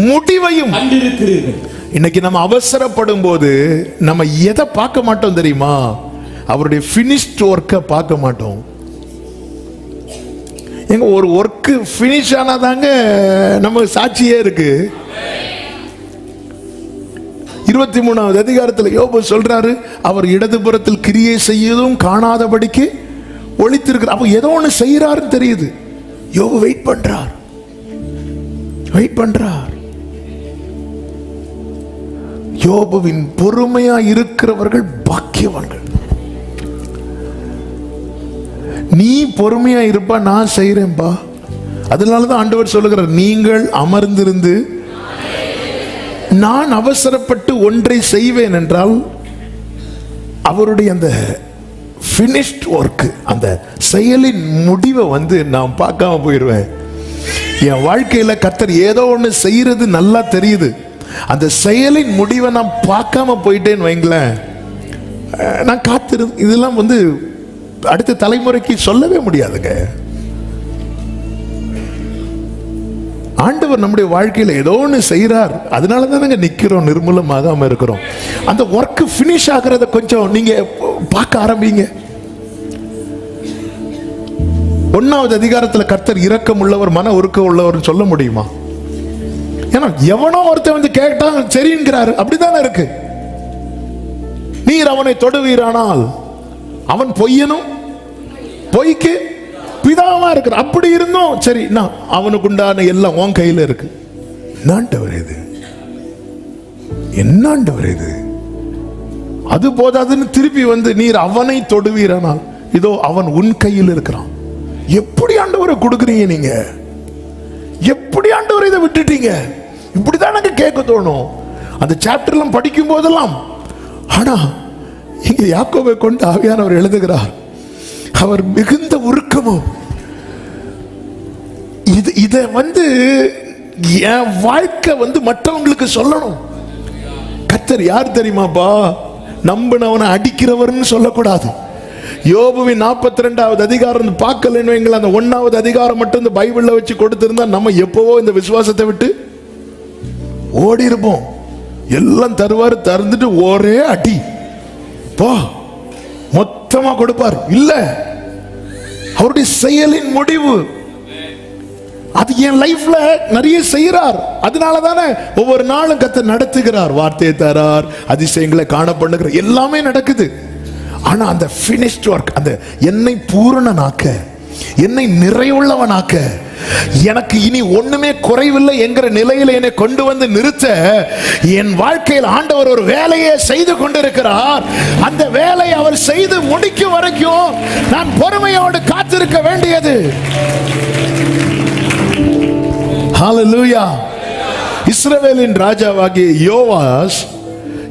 முடிவையும் கண்டிருக்கிறீர்கள். இன்னைக்கு நம்ம அவசரப்படும் போது நம்ம எதை பார்க்க மாட்டோம் தெரியுமா? அவருடைய பினிஷ்ட் ஒர்க்கை பார்க்க மாட்டோம். எங்க ஒரு ஒர்க் பினிஷ் ஆனாதாங்க நம்ம சாட்சியே இருக்கு. 23வது அதிகாரத்தில் யோபு சொல்றாரு, அவர் இடதுபுறத்தில் கிரியை செய்யதும் காணாதபடிக்கு ஒளித்திருக்கிறார். அப்போ ஏதோ ஒன்று செய்யறாருன்னு தெரியுது. யோபு வெயிட் பண்றார். யோபுவின் பொறுமையா இருக்கிறவர்கள் பாக்கியவான்கள். நீ பொறுமையா இருப்பா, நான் செய்யறேன்பா. அதனாலதான் ஆண்டவர் சொல்லுகிறார், நீங்கள் அமர்ந்திருந்து நான் அவசரப்பட்டு ஒன்றை செய்வேன் என்றால் அவருடைய அந்த finished work, அந்த செயலின் முடிவை நான் பார்க்காம போயிடுவேன். என் வாழ்க்கையில கர்த்தர் ஏதோ ஒன்று செய்யறது நல்லா தெரியுது, அந்த செயலின் முடிவை நான் பார்க்காம போயிட்டேன்னு வைங்களேன், நான் காத்திரு. இதெல்லாம் அடுத்த தலைமுறைக்கு சொல்லவே முடியாதுங்க. ஆண்டவர் நம்முடைய வாழ்க்கையில் ஏதோ ஒன்று செய்கிறார், அதனால தானங்க நிற்கிறோம், நிர்மூலமாகாம இருக்கிறோம். அந்த ஒர்க் ஃபினிஷ் ஆகிறத கொஞ்சம் நீங்க பார்க்க ஆரம்பிங்க. 1வது அதிகாரத்தில் கர்த்தர் இரக்கம் உள்ளவர், மன உருக்கம் உள்ளவர் சொல்ல முடியுமா? ஏன்னா எவனோ ஒருத்தன் கேட்டான் சரிங்கிறாரு, அப்படித்தானே இருக்கு. நீர் அவனை தொடுவீரானால் அவன் பொய்யனும் பொய்க்கு பிதாவா இருக்கிற. அப்படி இருந்தோம் சரி, நான் அவனுக்கு உண்டான எல்லாம் உன் கையில இருக்கு. என்னாண்டவர் இது, என்னாண்டவர் இது? அது போதாதுன்னு திருப்பி நீர் அவனை தொடுவீரானால் இதோ அவன் உன் கையில் இருக்கிறான். எப்படி ஆண்டவரை கொடுக்குறீங்க நீங்க? எப்படி ஆண்டவரை இதை விட்டுட்டீங்க? இப்படிதான் எனக்கு கேட்க தோணும் அந்த சாப்டர்லாம் படிக்கும் போதெல்லாம். ஆனா இங்க யாக்கோபை கொண்டு ஆவியானவர் எழுதுகிறார், அவர் மிகுந்த உருக்கமும் இத என் வாழ்க்கை மற்றவங்களுக்கு சொல்லணும். கர்த்தர் யார் தெரியுமாப்பா? நம்பினவனை அடிக்கிறவர்னு சொல்லக்கூடாது. யோபுவின் 42வது அதிகாரம் பார்க்கலன்னு வைங்களேன், அந்த 1வது அதிகாரம் மட்டும் இந்த பைபிள்ல வச்சு கொடுத்திருந்தா நம்ம எப்பவோ இந்த விசுவாசத்தை விட்டு ஓடி இருப்போம். எல்லாம் தருவாரு, தந்துட்டு ஒரே அடி போ மொத்தமா கொடுப்பார். இல்ல, அவருடைய செயலின் முடிவு அது என் லைஃப்ல நிறைய செய்யறார். அதனால தானே ஒவ்வொரு நாளும் கர்த்தர் நடத்துகிறார், வார்த்தையை தரார், அதிசயங்களை காண பண்ணுகிறார், எல்லாமே நடக்குது. ஆனா அந்த finished work, அந்த என்னை பூரணனாக்க, என்னை நிறைவுள்ளவனாக்க, எனக்கு இனி ஒண்ணுமே குறைவில்லை என்கிற நிலையில என்னை கொண்டு நிறுத்த என் வாழ்க்கையில் ஆண்டவர் ஒரு வேலையை செய்து கொண்டிருக்கிறார். அந்த வேலையை அவர் செய்து முடிக்கும் வரைக்கும் நான் பொறுமையோடு காத்திருக்க வேண்டியது. ஹல்லேலூயா. இஸ்ரவேலின் ராஜாவாகிய யோவாஸ்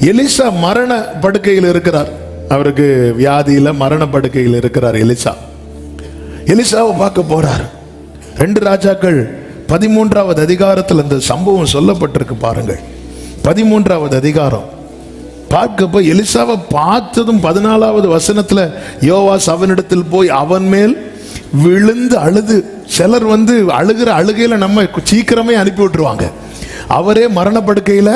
எலிசா மரண படுக்கையில் இருக்கிறார். அவருக்கு வியாதியில மரண படுக்கையில் இருக்கிறார். எலிசாவை பார்க்க போறார். 2 ராஜாக்கள் 13வது அதிகாரத்தில் அந்த சம்பவம் சொல்லப்பட்டிருக்கு பாருங்கள். 13வது அதிகாரம் பார்க்கப்ப எலிசாவை பார்த்ததும் 14வது வசனத்துல யோவாஸ் அவனிடத்தில் போய் அவன் மேல் விழுந்து அழுது. சிலர் அழுகிற அழுகையில நம்ம சீக்கிரமே அனுப்பி விட்டுருவாங்க. அவரே மரணப்படுக்கையில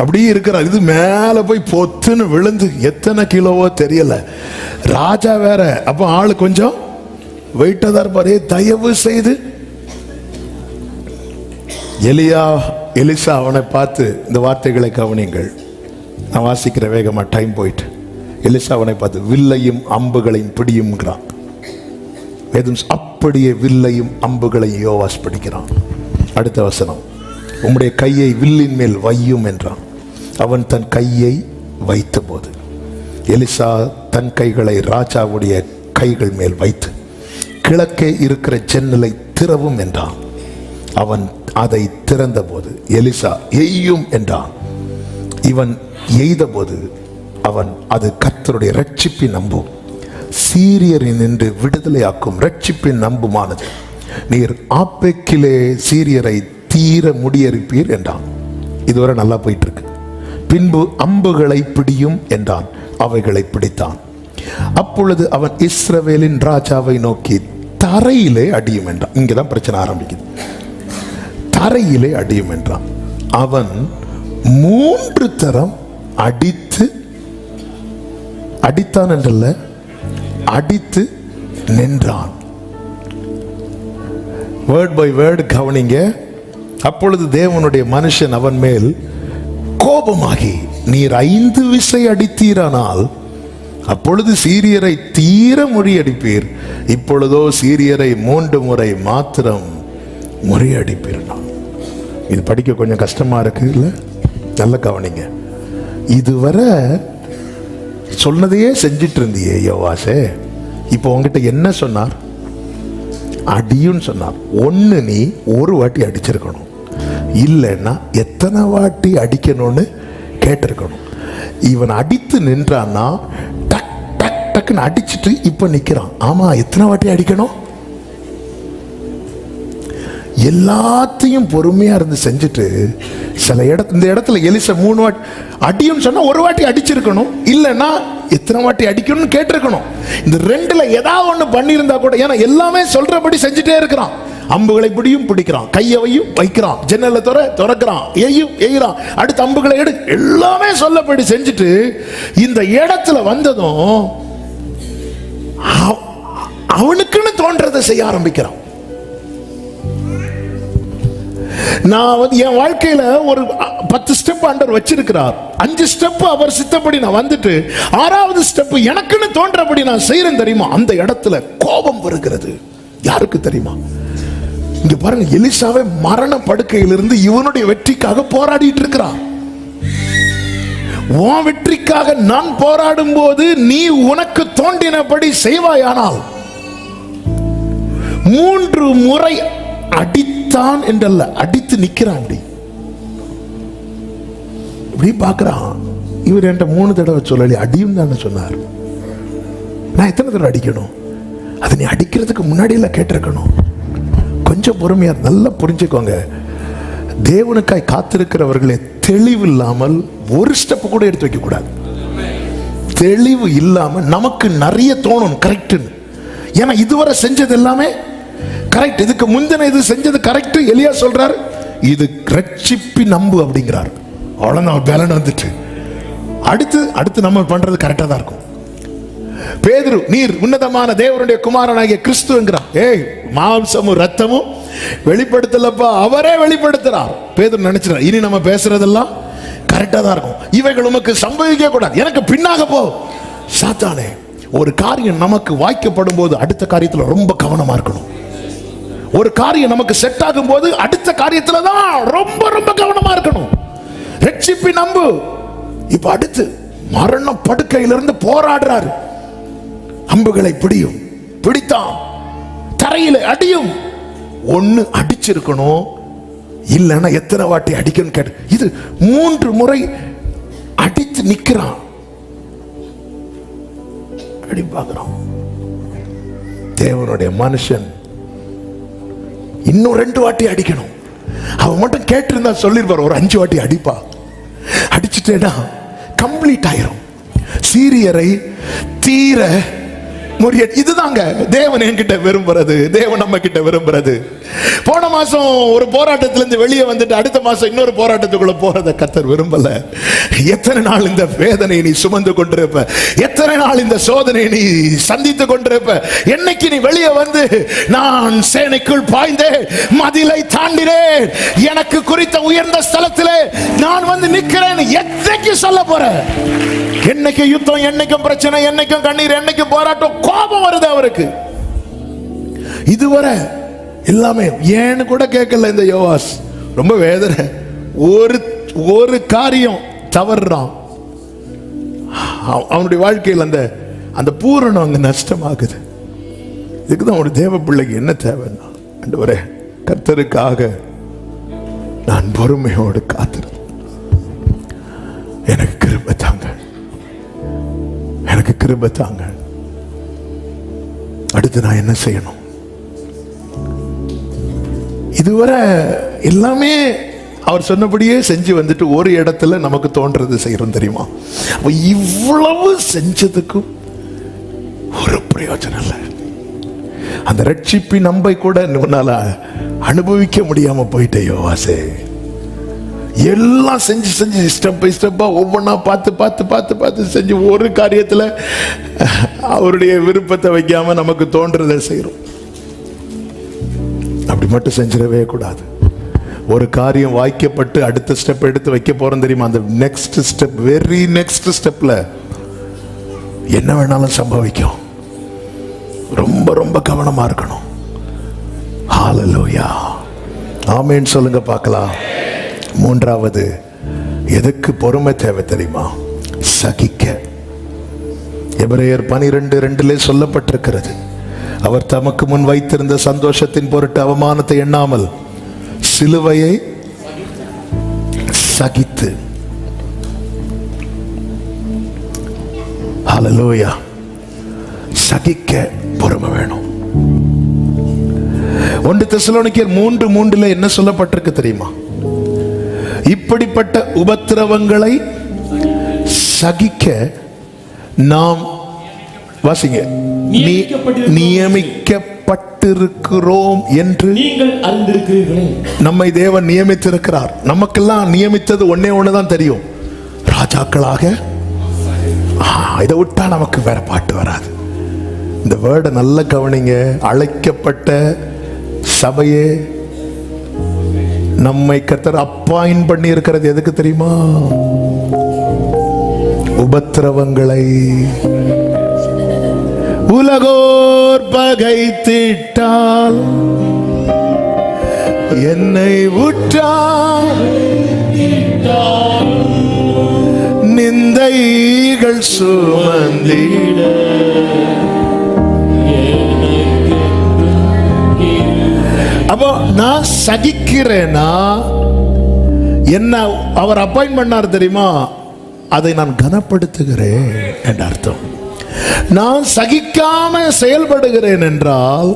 அப்படியே இருக்கிறார். இது மேல போய் பொத்துன்னு விழுந்து எத்தனை கிலோவோ தெரியல. ராஜா வேற, அப்ப ஆளு கொஞ்சம் வெயிட்டா தான் இருப்பாரு. தயவு செய்து எலிசா அவனை பார்த்து இந்த வார்த்தைகளை கவனிங்கள். நான் வாசிக்கிற வேகமா டைம் போயிட்டு. எலிசா அவனை பார்த்து வில்லையும் அம்புகளையும் பிடியும்ங்கிறான். அப்படியே வில்லையும் அம்புகளையும் யோவாஸ் பிடிக்கிறான். அடுத்த வசனம், உம்முடைய கையை வில்லின் மேல் வையும் என்றான். அவன் தன் கையை வைத்த போது எலிசா தன் கைகளை ராஜாவுடைய கைகள் மேல் வைத்து கிழக்கே இருக்கிற ஜன்னலை திறவும் என்றான். அவன் அதை திறந்த போது எலிசா எய்யும் என்றான். இவன் எய்த போது அவன் அது கர்த்தருடைய ரட்சிப்பின் அம்பும் சீரியரின் நின்று விடுதலையாக்கும் ரட்சிப்பின் அம்புமானது. நீர் ஆப்பெக்கிலே சீரியரை தீர முடியறிப்பீர் என்றான். இதுவரை நல்லா போயிட்டு இருக்கு. பின்பு அம்புகளை பிடியும் என்றான். அவைகளை பிடித்தான். அப்பொழுது அவன் இஸ்ரவேலின் ராஜாவை நோக்கி தரையிலே அடியும் என்றான். இங்கதான் பிரச்சனை ஆரம்பிக்குது. தரையிலே அடியும் என்றான். அவன் 3 தரம் அடித்தான் என்றல்ல, அடித்து நின்றான். வேர்ட் பை வேர்ட் கவனிங்க. அப்பொழுது தேவனுடைய மனுஷன் அவன் மேல் கோபமாகி, நீர் 5 விசை அடித்தீரானால் அப்பொழுது சீரியரை தீர முறியடிப்பீர், இப்பொழுதோ சீரியரை 3 முறை மாத்திரம் முறியடிப்பீர். இது படிக்க கொஞ்சம் கஷ்டமா இருக்கு இல்ல? நல்ல கவனிங்க. இதுவரை சொன்னதையே செஞ்சிட்டு இருந்தியே யோவாசே, இப்போ உங்ககிட்ட என்ன சொன்னார்? அடியும் சொன்னார். ஒன்னு நீ 1 வாட்டி அடிச்சிருக்கணும், இல்லைன்னா எத்தனை வாட்டி அடிக்கணும்னு கேட்டிருக்கணும். இவன் அடித்து நின்றான்னா டக் டக் டக்குன்னு அடிச்சுட்டு இப்ப நிக்கிறான். ஆமா, எத்தனை வாட்டி அடிக்கணும்? எல்லாத்தையும் பொறுமையா இருந்து செஞ்சுட்டு சில இந்த இடத்துல எலிசா 3 வாட்டி அடியும் சொன்னா 1 வாட்டி அடிச்சிருக்கணும், இல்லைன்னா எத்தனை வாட்டி அடிக்கணும்னு கேட்டிருக்கணும். இந்த 2ல ஏதாவது ஒண்ணு பண்ணியிருந்தா கூட, ஏன்னா எல்லாமே சொல்றபடி செஞ்சுட்டே இருக்கிறான். அம்புகளை பிடிக்கிறான், கையவையும் வைக்கிறான், ஜன்னலை திறக்கிறான், எய்கிறான், அடுத்த அம்புகளை எடு, எல்லாமே சொல்லப்படி செஞ்சுட்டு இந்த இடத்துல வந்ததும் அவனுக்குன்னு தோன்றதை செய்ய ஆரம்பிக்கிறான். நான் என் வாழ்க்கையில ஒரு 10 ஸ்டெப் ஆண்டவர் வச்சிருக்கிறார். 5 ஸ்டெப் அவர் சித்தப்படி நான் வந்துட்டு 6வது ஸ்டெப் எனக்குன்னு தோன்றபடி நான் செய்யறேன் தெரியுமா? அந்த இடத்துல கோபம் வருகிறது. யாருக்கு தெரியுமா? இங்க பாருங்க, எலிசாவை மரண படுக்கையிலிருந்து இவனுடைய வெற்றிக்காக போராடிட்டு இருக்கிறான். உன் வெற்றிக்காக நான் போராடும் போது நீ உனக்கு தோன்றினபடி செய்வாயானால் 3 முறை அடித்தான் என்றல்ல, அடித்து நிக்கிறான். இப்படி பாக்குறான். இவர் என்கிட்ட 3 தடவை சொல்லி அடியும் தானே சொன்னார். நான் எத்தனை தடவை அடிக்கணும்? அது நீ அடிக்கிறதுக்கு முன்னாடியெல்லாம் கேட்டிருக்கணும். கொஞ்சம் பொறுமையா நல்லா புரிஞ்சுக்கோங்க. தேவனுக்காய் காத்திருக்கிறவர்களே தெளிவு இல்லாமல் ஒரு ஸ்டெப் கூட எடுத்து வைக்க கூடாது. தெளிவு இல்லாம நமக்கு நிறைய தோணும் கரெக்ட்னு. ஏன்னா இதுவரை செஞ்சது எல்லாமே கரெக்ட், இதுக்கு முந்தின இது செஞ்சது கரெக்ட். எலியா சொல்றாரு இது ரட்சிப்பின் அம்பு அப்படிங்கிறார். அவ்வளவுதான், பேலன் வந்துட்டு அடுத்து நம்ம பண்றது கரெக்டா தான் இருக்கும். பேதுரு, நீர் உன்னதமான தேவனுடைய குமாரனாகிய கிறிஸ்து என்கிறார். ஏய், மாம்சமும் ரத்தமும் வெளிப்படுத்தலப்பா, அவரே வெளிப்படுத்துறார். பேதுரு நினைச்சார் இனி நம்ம பேசுறதெல்லாம் கரெக்டா தான் இருக்கும், இவைகள் உமக்கு சம்பவிக்க கூடாது, எனக்கு பின்னாக போ. சாத்தானே, ஒரு காரியம் நமக்கு வாய்க்கப்படும் போது அடுத்த காரியத்துல ரொம்ப கவனமா இருக்கணும். ஒரு காரியம் நமக்கு செட் ஆகும் போது அடுத்த காரியத்துல தான் ரொம்ப ரொம்ப கவனமா இருக்கணும். ரட்சிப்பின் அம்பு. இப்ப அடுத்து மரண படுக்கையிலிருந்து போராடுறாரு. அம்புகளை பிடித்தான், தரையில அடியும். 1 அடிச்சிருக்கணும், இல்லைன்னா எத்தனை வாட்டி அடிக்கணும் கேட்டு இது 3 முறை அடித்து நிக்கிறான். அடி பார்க்கிறான். தேவனுடைய மனுஷன் இன்னும் 2 வாட்டி அடிக்கணும். அவன் மட்டும் கேட்டிருந்தா சொல்லிருப்பார், ஒரு 5 வாட்டி அடிப்பா. அடிச்சுட்டேன்னா கம்ப்ளீட் ஆயிரும். சீரியரை தீர முறிய. இதுதாங்க தேவன் என்கிட்ட விரும்புறது, தேவன் நம்ம கிட்ட விரும்புறது. போன மாசம் ஒரு போராட்டத்திலிருந்து வெளியே வந்துட்டு அடுத்த மாசம் இன்னொரு போராட்டத்துக்குள்ள போறத கர்த்தர் விரும்பல. எத்தனை நாள் இந்த வேதனையை நீ சுமந்து கொண்டிருப்ப? எத்தனை நாள் இந்த சோதனையை நீ சந்தித்து கொண்டிருப்ப? என்னைக்கு நீ வெளியே வந்து நான் சேனைக்குள் பாய்ந்தேன், மதிலை தாண்டினேன், எனக்கு குறித்த உயர்ந்த ஸ்தலத்திலே நான் வந்து நிக்கிறேன், எத்தனைக்கு சொல்ல போற? என்னைக்கு யுத்தம், என்னைக்கும் பிரச்சனை, என்னைக்கும் கண்ணீர், என்னைக்கும் போராட்டம், கோபம் வருது அவருக்கு. இதுவரை எல்லாமே ஏன்னு கூட கேட்கல இந்த யோவாஸ். ரொம்ப வேதனை. ஒரு காரியம் தவறுறான், அவனுடைய வாழ்க்கையில் அந்த பூரணம் அங்க நஷ்டமாகுது. இதுக்குதான் ஒரு தேவ பிள்ளைக்கு என்ன தேவைன்னா, ஆண்டவரே கர்த்தருக்காக நான் பொறுமையோடு காத்திரு. எனக்கு கிருபை தாங்க, எனக்கு கிருபை தாங்க. அடுத்து நான் என்ன செய்யணும்? இதுவரை எல்லாமே அவர் சொன்னபடியே செஞ்சு வந்துட்டு ஒரு இடத்துல நமக்கு தோன்றது செய்யறோம் தெரியுமா? இவ்வளவு செஞ்சதுக்கும் ஒரு பிரயோஜனம் இல்லை. அந்த ரட்சிப்பின் நம்பை கூட உன்னால அனுபவிக்க முடியாம போயிட்டேயோ வாசே. எல்லாம் செஞ்சு செஞ்சு ஸ்டெப் பை ஸ்டெப்பா ஒவ்வொன்னா பார்த்து பார்த்து பார்த்து பார்த்து செஞ்சு ஒரு காரியத்துல அவருடைய விருப்பத்தை வைக்காம நமக்கு தோன்றதை செய்யறோம். அப்படி மட்டும் செஞ்சிடவே கூடாது. ஒரு காரியம் வாய்க்கப்பட்டு அடுத்த ஸ்டெப் எடுத்து வைக்க போறோம் தெரியுமா? அந்த நெக்ஸ்ட் ஸ்டெப், வெரி நெக்ஸ்ட் ஸ்டெப்ல என்ன வேணாலும் சம்பவிக்கும். ரொம்ப ரொம்ப கவனமா இருக்கணும். ஹல்லேலூயா, ஆமென் சொல்லுங்க பார்க்கலாம். மூன்றாவது, எதுக்கு பொறுமை தேவை தெரியுமா? சகிக்க. எபிரேயர் 12:2 சொல்லப்பட்டிருக்கிறது, அவர் தமக்கு முன் வைத்திருந்த சந்தோஷத்தின் பொருட்டு அவமானத்தை எண்ணாமல் சிலுவையை சகித்து. ஹல்லேலூயா, சகிக்க பொறுமை வேணும். 1 தெசலோனிக்கேயர் 3:3 என்ன சொல்லப்பட்டிருக்கு தெரியுமா? இப்படிப்பட்ட உபத்திரவங்களை சகிக்க நாம் வாசிங்க நியமிக்கப்பட்டிருக்கிறோம் என்று நீங்கள் அறிந்திருக்கிறீர்களே. நம்மை தேவன் நியமித்திருக்கிறார். நமக்கெல்லாம் நியமித்தது ஒன்னே ஒண்ணுதான் தெரியும், ராஜாக்களாக. இதை விட்டா நமக்கு வேற பாட்டு வராது. இந்த வேர்டை நல்ல கவனிங்க. அழைக்கப்பட்ட சபையே, நம்மை கர்த்தர் அப்பாயின் பண்ணி இருக்கிறது எதுக்கு தெரியுமா? உபத்திரவங்களை. உலகோர் பகைத்திட்டால் என்னை உற்றால் நிந்தைகள் சுமந்திட அப்போ நான் சகிக்கிறேனா? என்ன அவர் அப்பாயிண்ட் பண்ணார் தெரியுமா? அதை நான் கனப்படுத்துகிறேன் என்ற அர்த்தம். நான் சகிக்காம செயல்படுகிறேன் என்றால்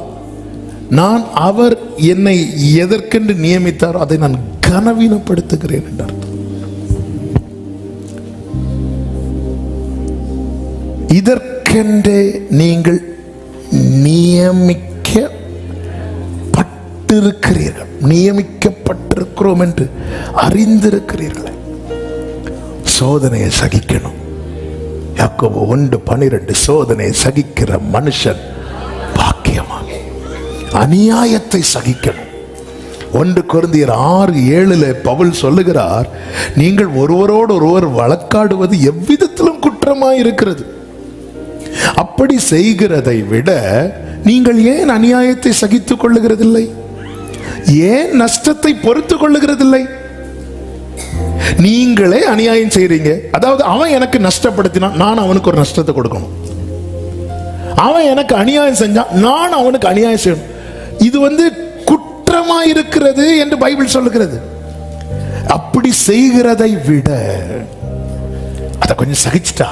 நான் அவர் என்னை எதற்கென்று நியமித்தாரோ அதை நான் கனவீனப்படுத்துகிறேன் என்ற அர்த்தம். இதற்கென்றே நீங்கள் நியமிக்கப்பட்டிருக்கிறீர்கள். நியமிக்கப்பட்டிருக்கிறோம் என்று அறிந்திருக்கிறீர்கள். சோதனையை சகிக்கணும். யாக்கோபு 1:12 சோதனையை சகிக்கிற மனுஷன் பாக்கியவான். அநியாயத்தை சகிக்கணும். 1 கொரிந்தியர் 6:7 பவுல் சொல்லுகிறார், நீங்கள் ஒருவரோடு ஒருவர் வழக்காடுவது எவ்விதத்திலும் குற்றமாய் இருக்கிறது. அப்படி செய்கிறதை விட நீங்கள் ஏன் அநியாயத்தை சகித்துக் கொள்ளுகிறதில்லை? ஏன் நஷ்டத்தை பொறுத்து கொள்ளுகிறதில்லை? நீங்களே அநியாயம் செய்றீங்க. அதாவது அவன் எனக்கு நஷ்டப்படுத்தினான், நான் அவனுக்கு ஒரு நஷ்டத்தை கொடுக்கணும். அவன் எனக்கு அநியாயம் செஞ்சான், நான் அவனுக்கு அநியாயம் செய்யணும். இது குற்றமாயிருக்கிறது என்று பைபிள் சொல்லுகிறது. அப்படி செய்கிறதை விட அதை கொஞ்சம் சகிச்சுட்டா,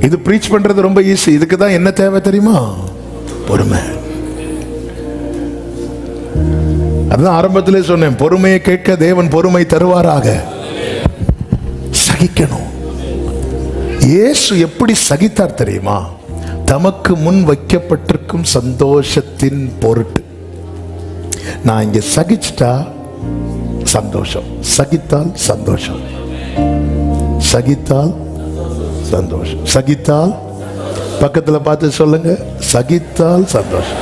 இது பிரீச் பண்றது ரொம்ப ஈஸி. இதுக்கு தான் என்ன தேவை தெரியுமா? பொறுமை. அதுதான் ஆரம்பத்திலே சொன்னேன், பொறுமையை கேட்க தேவன் பொறுமை தருவாராக. சகிக்கணும். இயேசு எப்படி சகித்தார் தெரியுமா? தமக்கு முன் வைக்கப்பட்டிருக்கும் சந்தோஷத்தின் பொருட்டு. நான் இங்க சகிச்சிட்டா சந்தோஷம், சகித்தால் சந்தோஷம், சகித்தால் சந்தோஷம். சகித்தால் பக்கத்துல பார்த்து சொல்லுங்க, சகித்தால் சந்தோஷம்.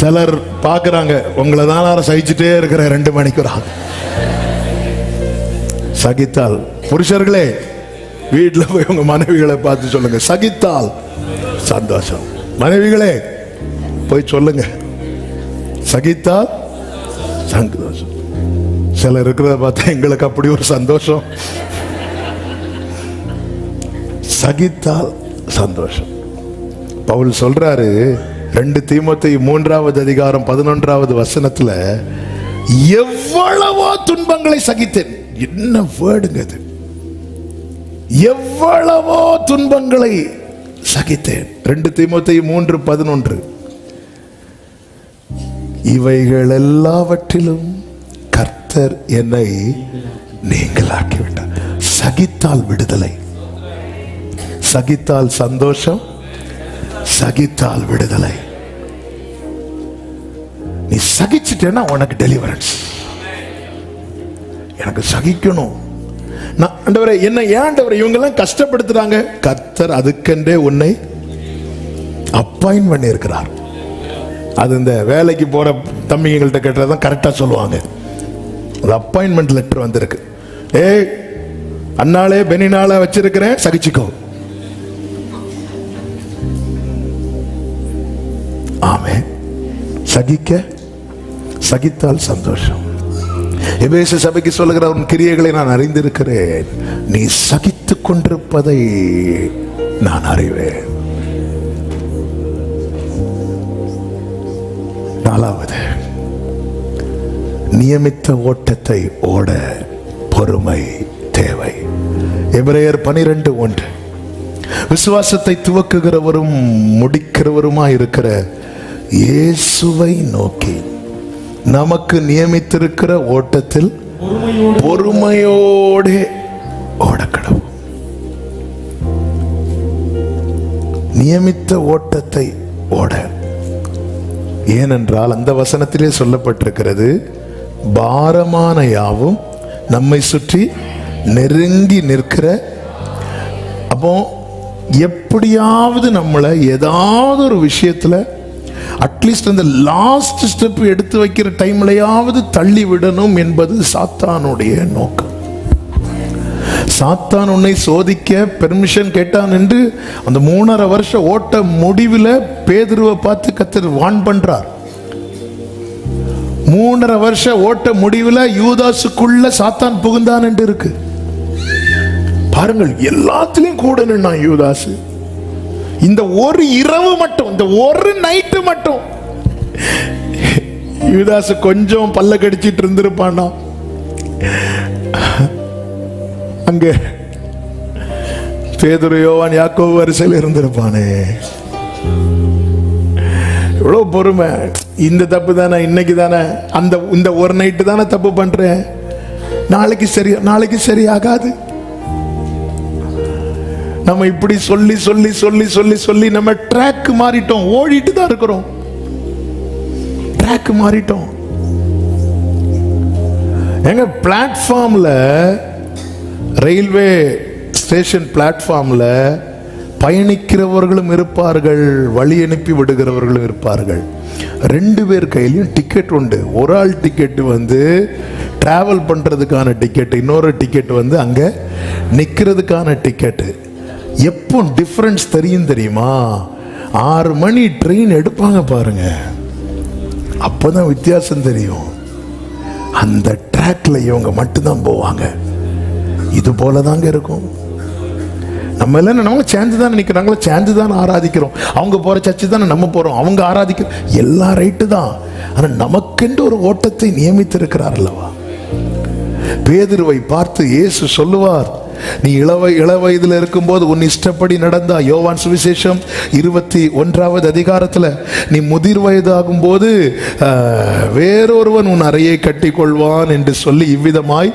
சிலர் பார்க்குறாங்க, உங்களை தான் சகிச்சுட்டே இருக்கிற 2 மணிக்கு சகித்தால். புருஷர்களே வீட்டில் போய் உங்க மனைவிகளை பார்த்து சொல்லுங்க, சகித்தால் சந்தோஷம். மனைவிகளே போய் சொல்லுங்க, சகித்தால் சந்தோஷம். சிலர் இருக்கிறத பார்த்தா எங்களுக்கு அப்படி ஒரு சந்தோஷம். சகித்தால் சந்தோஷம். பவுல் சொல்றாரு 2 தீமோத்தேயு 3வது அதிகாரம் 11வது வசனத்துல, எவ்வளவோ துன்பங்களை சகித்தேன். என்ன வேர்டுங்க அது? எவ்வளவோ துன்பங்களை சகித்தேன். 2 தீமோத்தேயு 3:11. இவைகள் எல்லாவற்றிலும் கர்த்தர் என்னை நீங்களாக்கிவிட்டார். சகித்தால் விடுதலை, சகித்தால் சந்தோஷம், சகித்தால் விடுதலை. நீ சகிச்சிட்டேன்னா உனக்கு டெலிவரன்ஸ். எனக்கு சகிக்கணும். ஆண்டவரே என்ன ஏண்டவரே இவங்க எல்லாம் கஷ்டப்படுத்துறாங்க, கர்த்தர் அதுக்கென்றே உன்னை அப்பாயின்ட் பண்ணி இருக்கிறார். அது இந்த வேலைக்கு போற தம்பிங்கள்ட்ட கேட்டதான் கரெக்டா சொல்லுவாங்க. அது அப்பாயின்மெண்ட் லெட்டர் வந்திருக்கு. ஏய் அண்ணாலே பெனினால வச்சிருக்கிறேன், சகிச்சுக்கோ. ஆமே. சகிக்க, சகித்தால் சந்தோஷம். எபேசு சபைக்கு சொல்லுகிற உன் கிரியைகளை நான் அறிந்திருக்கிறேன், நீ சகித்துக் கொண்டிருப்பதை நான் அறிவேன். 4வது, நியமித்த ஓட்டத்தை ஓட பொறுமை தேவை. எபிரேயர் 12:1. விசுவாசத்தை துவக்குகிறவரும் முடிக்கிறவருமாய் இருக்கிற இயேசுவை நோக்கி நமக்கு நியமித்திருக்கிற ஓட்டத்தில் பொறுமையோடு ஓடக்கடவும். நியமித்த ஓட்டத்தை ஓட. ஏனென்றால் அந்த வசனத்திலே சொல்லப்பட்டிருக்கிறது, பாரமான யாவும் நம்மை சுற்றி நெருங்கி நிற்கிற. அப்போ எப்படியாவது நம்மளை ஏதாவது ஒரு விஷயத்துல அட்லீஸ்ட் அந்த லாஸ்ட் ஸ்டெப் எடுத்து வைக்கிற டைம்லையாவது தள்ளி விடணும் என்பது சாத்தானுடைய நோக்கம். சாத்தான் உன்னை சோதிக்க பெர்மிஷன் கேட்டான் என்று அந்த 3.5 வருஷ ஓட்ட முடிவில் பேதுருவை பார்த்து கர்த்தர் வான் பண்றார். 3.5 வருஷ ஓட்ட முடிவில் யூதாசுக்குள்ள சாத்தான் புகுந்தான் என்று இருக்கு. பாருங்கள், எல்லாத்திலையும் கூட நின்னா யூதாசு. இந்த ஒரு இரவு மட்டும், இந்த ஒரு நைட்டு மட்டும் யூதாசு கொஞ்சம் பல்ல கடிச்சிட்டு இருந்திருப்பானா, அங்க பேதுரு யோவான் யாக்கோபு வரிசையில் இருந்திருப்பானே. எவ்வளவு பொறுமை. இந்த தப்பு தானே, இன்னைக்கு தானே, இந்த ஒரு நைட்டு தானே தப்பு பண்றேன், நாளைக்கு சரியாகாது. நம்ம இப்படி சொல்லி சொல்லி சொல்லி சொல்லி சொல்லி நம்ம ட்ராக் மாறிட்டோம். ஓடிட்டு தான் இருக்கிறோம், ட்ராக் மாறிட்டோம். எங்க பிளாட்ஃபார்ம்ல, ரயில்வே ஸ்டேஷன் பிளாட்ஃபார்ம்ல பயணிக்கிறவர்களும் இருப்பார்கள், வழி அனுப்பி விடுகிறவர்களும் இருப்பார்கள். 2 பேர் கையிலையும் டிக்கெட் உண்டு. ஒரு ஆள் டிக்கெட் வந்து டிராவல் பண்றதுக்கான டிக்கெட், இன்னொரு டிக்கெட் வந்து அங்க நிக்கிறதுக்கான டிக்கெட். எப்போ டிஃபரன்ஸ் தெரியும் தெரியுமா? 6 மணி ட்ரெயின் எடுப்பாங்க பாருங்க, அப்பதான் வித்தியாசம் தெரியும். அந்த ட்ராக்ல இவங்க மட்டும்தான் போவாங்க. இது போலதாங்க இருக்கும். நம்ம எல்லாம் நம்ம சேர்ந்து தான் நினைக்கிறாங்களோ, சேர்ந்து தான் ஆராதிக்கிறோம். அவங்க போற சர்ச்சு தானே நம்ம போறோம், அவங்க ஆராதிக்கிறோம், எல்லாம் ரைட்டு தான். ஆனா நமக்கென்று ஒரு ஓட்டத்தை நியமித்திருக்கிறார் அல்லவா? பேதுருவை பார்த்து இயேசு சொல்லுவார், நீ இள வயதில் இருக்கும்போது உன் இஷ்டப்படி நடந்தா. யோவான் சுவிசேஷம் 21வது அதிகாரத்தில், நீ முதிர் வயதாகும் போது வேறொருவன் உன் அறையை கட்டி கொள்வான் என்று சொல்லி இவ்விதமாய்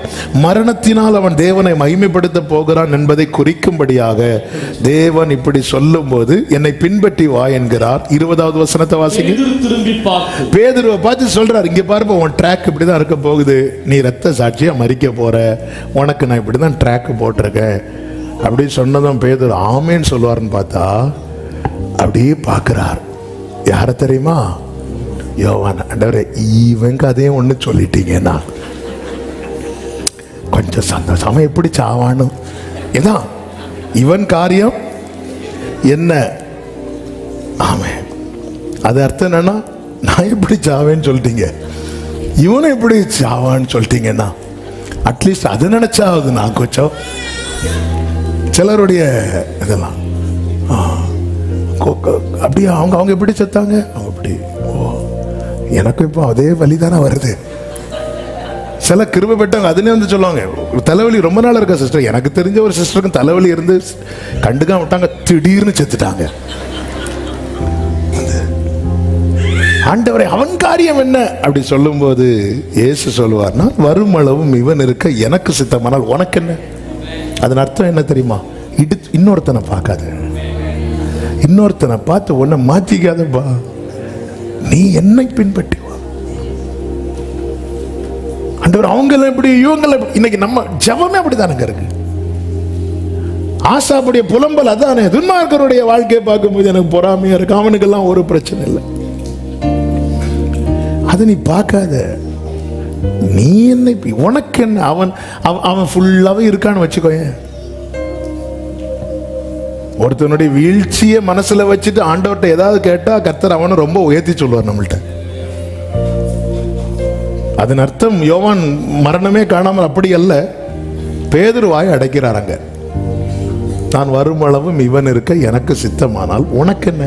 மரணத்தினால் அவன் தேவனை மகிமைப்படுத்த போகிறான் என்பதை குறிக்கும்படியாக தேவன் இப்படி சொல்லும் போது என்னை பின்பற்றி வா என்கிறார். 20வது வசனத்தை வாசிங்க. பேதுருவை பார்த்து சொல்றார், இங்க பாருப்ப உன் ட்ராக் இப்படிதான் இருக்க போகுது, நீ ரத்த சாட்சியா மரிக்க போற, உனக்கு நான் இப்படிதான் ட்ராக் போட்டிருக்கேன் அப்படி சொன்னதும் பேதுரு ஆமேன்னு சொல்லுவார்னு பார்த்தா அப்படியே பார்க்கிறார். யார தெரியுமா? யோவான். ஆண்டவரே, இவங்க அதே ஒண்ணு சொல்லிட்டீங்கன்னா கொஞ்சம் சந்தோஷமா எப்படி சாவானு இதான் இவன் காரியம் என்ன? ஆமே. அது அர்த்தம் என்னன்னா, நான் எப்படி சாவேன்னு சொல்லிட்டீங்க, இவனை எப்படி சாவான்னு சொல்லிட்டீங்கன்னா அட்லீஸ்ட் அது நினைச்சாவது நான் கொஞ்சம் சிலருடைய இதெல்லாம் அப்படியே அவங்க எப்படி செத்தாங்க, அவங்க அப்படி. எனக்கு இப்போ அதே வலி தானே வருது. சில கிருபை பெற்றவங்க அதுலேயே வந்து சொல்லுவாங்க, தலைவலி ரொம்ப நாள் இருக்கா சிஸ்டர். எனக்கு தெரிஞ்ச ஒரு சிஸ்டருக்கு தலைவலி இருந்து கண்டுக்காம விட்டாங்க, திடீர்னு செத்துட்டாங்க. ஆண்டவரை அவன் காரியம் என்ன அப்படி சொல்லும்போது இயேசு சொல்லுவார்னா, வரும் அளவும் இவன் இருக்க எனக்கு சித்தமானால் உனக்கு என்ன. அதன் அர்த்தம் என்ன தெரியுமா? இன்னொருத்தனை பார்க்காத, இன்னொருத்தனை பார்த்து உன்னை மாற்றிக்காதப்பா, நீ என்னை பின்பற்றி வா. ஆண்டவர் அவங்கள எப்படி இவங்கள. இன்னைக்கு நம்ம ஜெபமே அப்படித்தானுங்க இருக்கு. ஆசாவுடைய புலம்பல் அதானே. துன்மார்க்கருடைய வாழ்க்கையை பார்க்கும்போது எனக்கு பொறாமையா இருக்கு, அவனுக்கெல்லாம் ஒரு பிரச்சனை இல்லை. அதை நீ பார்க்காத, நீ என்ன உனக்கு என்ன. அவன் ஃபுல்லாவே இருக்கான்னு வச்சுக்கோயேன். ஒருத்தனுடைய வீழ்ச்சியை மனசுல வச்சுட்டு ஆண்டவர்கிட்ட ஏதாவது கேட்டா கர்த்தர் அவனை ரொம்ப உயர்த்தி சொல்லுவார் நம்மள்ட்ட. அதன் அர்த்தம் யோவான் மரணமே காணாமல் அப்படி அல்ல, பேதுரு வாய் அடைக்கிறாங்க. நான் வரும் அளவும் இவன் இருக்க எனக்கு சித்தமானால் உனக்கு என்ன.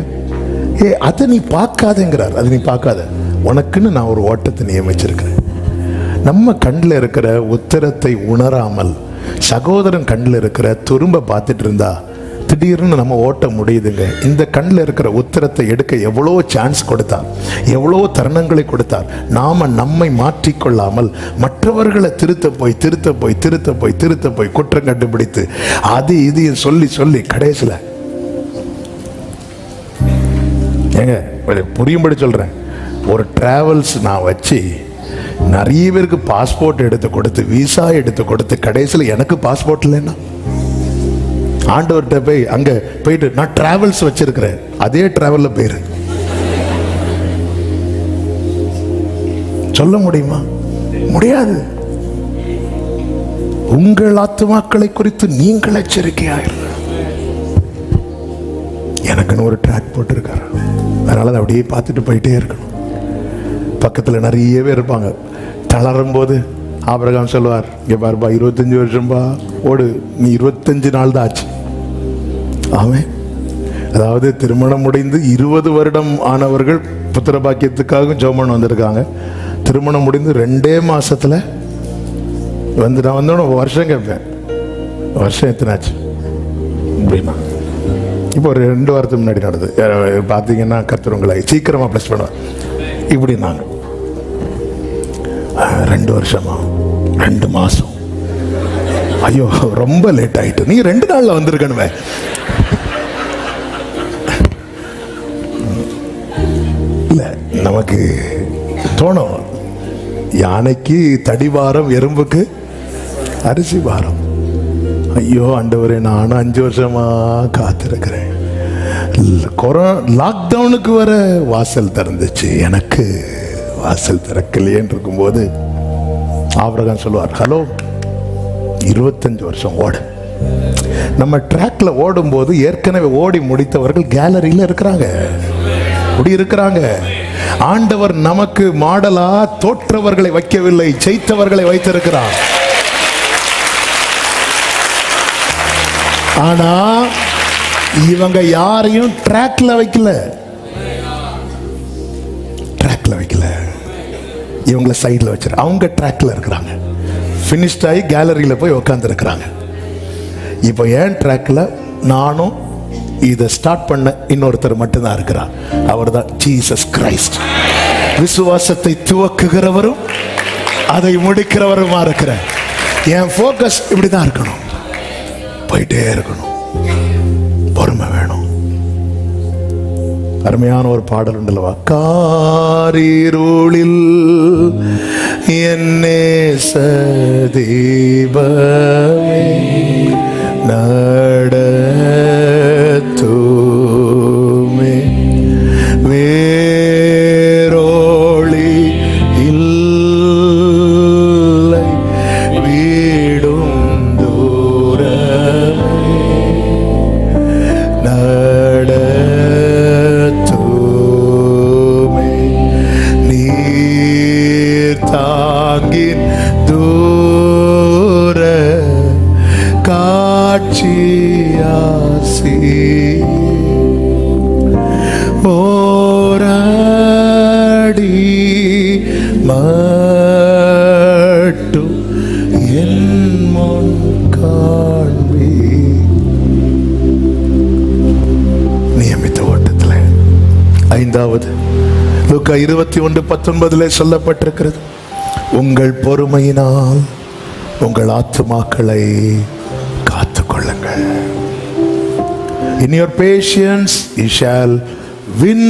அதை நீ பார்க்காதேங்கிறார். அதை நீ பார்க்காத, உனக்குன்னு நான் ஒரு ஓட்டத்தை நியமிச்சிருக்கிறேன். நம்ம கண்ணில் இருக்கிற உத்தரத்தை உணராமல் சகோதரன் கண்ணில் இருக்கிற துரும்ப பார்த்துட்டு இருந்தா திடீர்னு நம்ம ஓட்ட முடியுதுங்க. இந்த கண்ணில் இருக்கிற உத்தரத்தை எடுக்க எவ்வளோ சான்ஸ் கொடுத்தார், எவ்வளோ தருணங்களை கொடுத்தார். நாம நம்மை மாற்றிக்கொள்ளாமல் மற்றவர்களை திருத்த போய் குற்றம் கண்டுபிடித்து அது இதையும் சொல்லி கடைசியில் ஏங்க புரியும்படி சொல்றேன். ஒரு டிராவல்ஸ் நான் வச்சு நிறைய பேருக்கு பாஸ்போர்ட் எடுத்து கொடுத்து விசா எடுத்து கொடுத்து கடைசியில் எனக்கு பாஸ்போர்ட் இல்லைன்னா ஆண்டவர்கிட்ட போய் அங்க போயிட்டு நான் டிராவல்ஸ் வச்சிருக்கிறேன், அதே டிராவல்ல போயிரு சொல்ல முடியுமா? முடியாது. உங்கள் ஆத்துமாக்களை குறித்து நீங்கள் எச்சரிக்கையாயிரு. எனக்குன்னு ஒரு ட்ராக் போட்டிருக்காரு, அதனால அதை அப்படியே பார்த்துட்டு போயிட்டே இருக்கணும். பக்கத்தில் நிறைய பேர் இருப்பாங்க. தளரும் போது ஆபிரகாம் சொல்லுவார், இங்கே பாருப்பா 25 வருஷம்பா ஓடு, நீ 25 நாள் தான் ஆச்சு. ஆமென். அதாவது திருமணம் முடிந்து 20 வருடம் ஆனவர்கள் புத்திர பாக்கியத்துக்காக ஜெபம் வந்திருக்காங்க. திருமணம் முடிந்து 2 மாசத்துல நான் வந்தோட வருஷம் கேட்பேன், வருஷம் எத்தனை ஆச்சு அப்படின்னா. இப்போ ஒரு 2 வாரத்துக்கு முன்னாடி நடந்தது. பார்த்தீங்கன்னா கர்த்தர் உங்களை சீக்கிரமா ப்ளஸ் பண்ணுவார் இப்படின்னாங்க. 2 வருஷமா 2 மாசம். ஐயோ ரொம்ப லேட் ஆயிட்டு, நீ 2 நாள்ல வந்திருக்கணுமே. இல்ல நமக்கு தோணும், யானைக்கு தடி வாரம் எறும்புக்கு அரிசி வாரம். ஐயோ ஆண்டவரே, நானும் 5 வருஷமா காத்திருக்கிறேன். லாக்டவுனுக்கு வர வாசல் திறந்துச்சு, எனக்கு வாசல் திறக்கலையேன்னு இருக்கும்போது ஆபிரகாம் சொல்லுவார், ஹலோ 25 வருஷம் ஓடு. நம்ம ட்ராக்ல ஓடும் போது ஏற்கனவே ஓடி முடித்தவர்கள் கேலரியில இருக்கிறாங்க, இருக்கிறாங்க. ஆண்டவர் நமக்கு மாடலா தோற்றவர்களை வைக்கவில்லை, ஜெயித்தவர்களை வைத்திருக்கிறார். ஆனா இவங்க யாரையும் ட்ராக்ல வைக்கல, இவங்கள சைட்ல வச்சிரு. அவங்க ட்ராக்ல இருக்கிறாங்க, ஃபினிஷ்ட் ஆகி கேலரியில போய் உட்கார்ந்து இருக்கிறாங்க. இப்போ ஏன் ட்ராக்ல நானும் இதை ஸ்டார்ட் பண்ண இன்னொருத்தர் மட்டும்தான் இருக்கிறார். அவர் தான் ஜீசஸ் கிரைஸ்ட். விசுவாசத்தை துவக்குகிறவரும் அதை முடிக்கிறவருமா இருக்கிற என் ஃபோக்கஸ் இப்படிதான் இருக்கணும், போயிட்டே இருக்கணும், பொறுமை வேணும். அருமையான ஒரு பாடல் உண்டல்லவா, காரிருளில் என்னே சதீபமே நடத்துமே, வேரோளி இல்லை வீடும் தூரமே நடத்துமே, நீர் தாங்கின் தூர காட்சி போராடி மட்டும் என் முன் காண்பி. நியமித்த ஓட்டத்தில் ஐந்தாவது லூக்கா 21:19 சொல்லப்பட்டிருக்கிறது, உங்கள் பொறுமையினால் உங்கள் ஆத்துமாக்களை காத்துக்கொள்ளுங்கள். In your patience you shall win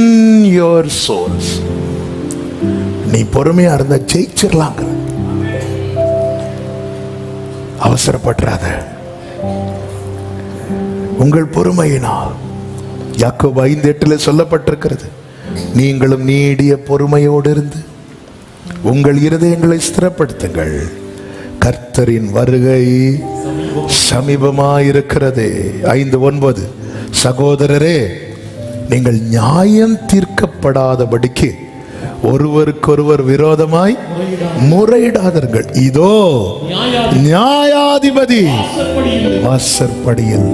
your souls. நீ பொறுமையா இருந்தா ஜெயிச்சிடலாங்க. அவசரப்படாத. உங்கள் பொறுமையினால் யாக்கோபு 5:8 சொல்லப்பட்டிருக்கிறது, நீங்களும் நீடிய பொறுமையோடு இருந்து உங்கள் இருதயங்களை ஸ்திரப்படுத்துங்கள், கர்த்தரின் வருகை சமீபமாயிருக்கிறதே. 5:9 சகோதரரே, நீங்கள் நியாயம் தீர்க்கப்படாதபடிக்கு ஒருவருக்கொருவர் விரோதமாய் முறையிடாதீர்கள், இதோ நியாயாதிபதி வாசற்படியில்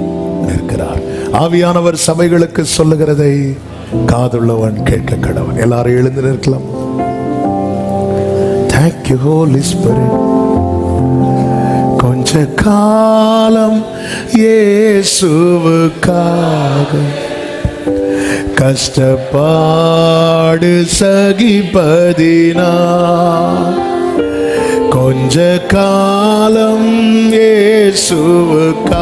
நிற்கிறார். ஆவியானவர் சபைகளுக்கு சொல்லுகிறதை காதுள்ளவன் கேட்க கடவன். எல்லாரும் எழுந்து நிற்கலாம். Thank you Holy Spirit. கொஞ்ச காலம் இயேசுவுக்காக கஷ்டப்பாடு சகிப்பதினா, கொஞ்ச காலம் இயேசுவுக்காக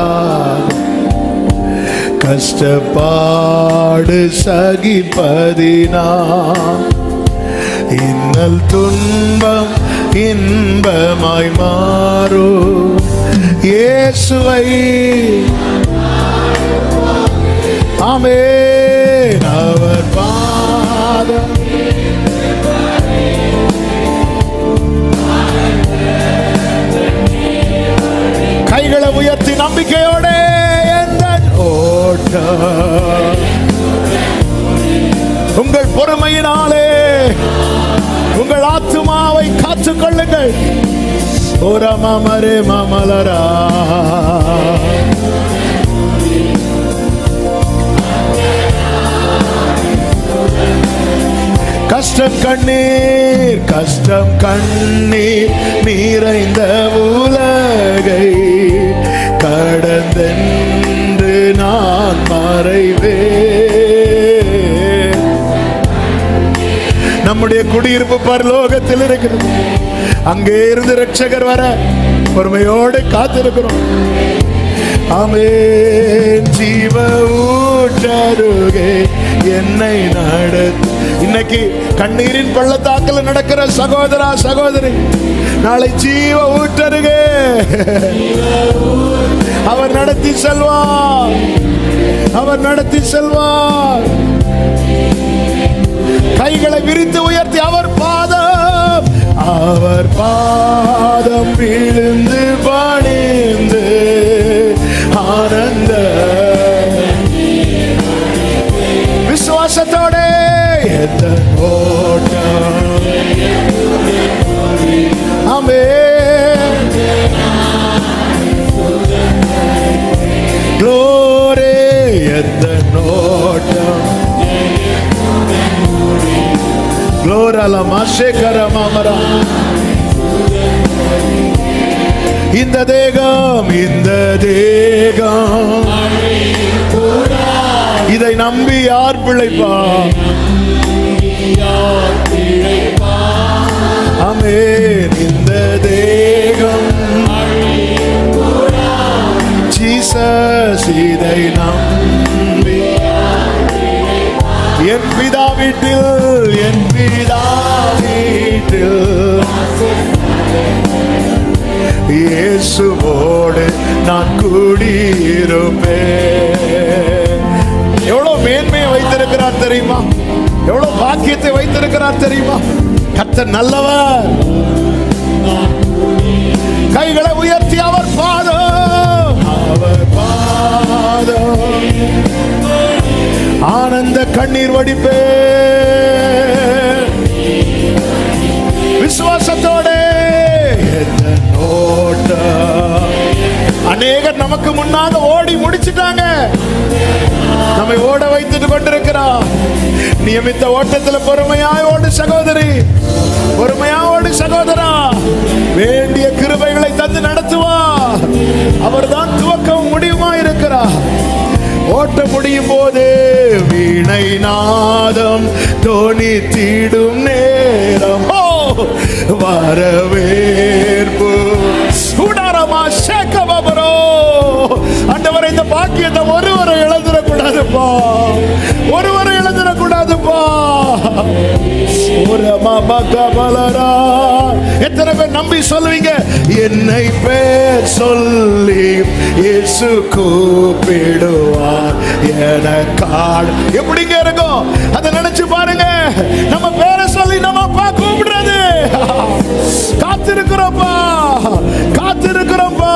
கஷ்டப்பாடு சகிப்பதினா, இன்னல் துன்பம் இன்பமாய் மாறும். இயேசுவை ஆமென் அவர் பாதம் கைகளை உயர்த்தி நம்பிக்கையோட உங்கள் பொறுமையினாலே உங்கள் ஆத்துமாவை காத்துக் கொள்ளுங்கள். ஓரமரே மமலரா கஷ்டம் கண்ணீர் நிறைந்த உலகை கடந்தென்று நான் மறைவே. நம்முடைய குடியிருப்பு பரலோகத்தில் இருக்கிறது. அங்கே இருந்து ரட்சகர் வர பொறுமையோடு காத்திருக்கிறோம். ஆமென். ஜீவ ஊற்றருகே என்னை நடத்து. இன்னைக்கு கண்ணீரின் பள்ளத்தாக்கில் நடக்கிற சகோதரா சகோதரி, நாளை ஜீவ ஊற்றருகே அவர் நடத்தி செல்வார். அவர் நடத்தி செல்வார். கைகளை விரித்து உயர்த்தி அவர் பாதம் விழுந்து பணிந்து ஆனந்த விசுவாசத்தோட ஓட்டம். ஆமென். glory எந்த நோட்டம். இந்த தேகம் இதை நம்பி யார் பிழைப்பா? ஆமென். இந்த தேகம் ஜீசஸ் இதை நம்பி என் பிதா வீட்டில் இயேசுவோடு நான் குடியிருப்பேன். எவ்வளவு மேன்மையை வைத்திருக்கிறார் தெரியுமா? எவ்வளவு பாக்கியத்தை வைத்திருக்கிறார் தெரியுமா? கர்த்தர் நல்லவர். கைகளை உயர்த்தி அவர் பாதம் ஆனந்த கண்ணீர் வடிப்பே. விசுவாசத்தோட அநேகர் நமக்கு முன்னாக ஓடி முடிச்சிட்டாங்க. நம்மை ஓட வைத்துட்டு கொண்டிருக்கிறார். நியமித்த ஓட்டத்தில் பொறுமையாய் ஓடு சகோதரி, பொறுமையாய் ஓடு சகோதரா. வேண்டிய கிருபைகளை தந்து நடத்துவா. அவர்தான் துவக்கம் முடிவுமா இருக்கிறார். ஓட்ட முடியும் போது வீணை நாதம் தோணி தீடும் நேரம் வரவேற்பு ஆண்டவரை இந்த பாக்கியத்தை ஒருவரை இழந்துடக்கூடாதுப்பா, ஒருவரை இழந்துடக்கூடாதுப்பா. எத்தனை பேர் நம்பி சொல்லுவீங்க? என்னை பேர் சொல்லி இயேசு கூப்பிடுவார் எனக்கால். எப்படிங்க இருக்கும் அதை நினைச்சு பாருங்க. நம்ம பேரை சொல்லி நம்ம அப்பா கூப்பிடுறது. காத்திருக்கிறோம்ப்பா, காத்திருக்கிறோம்ப்பா.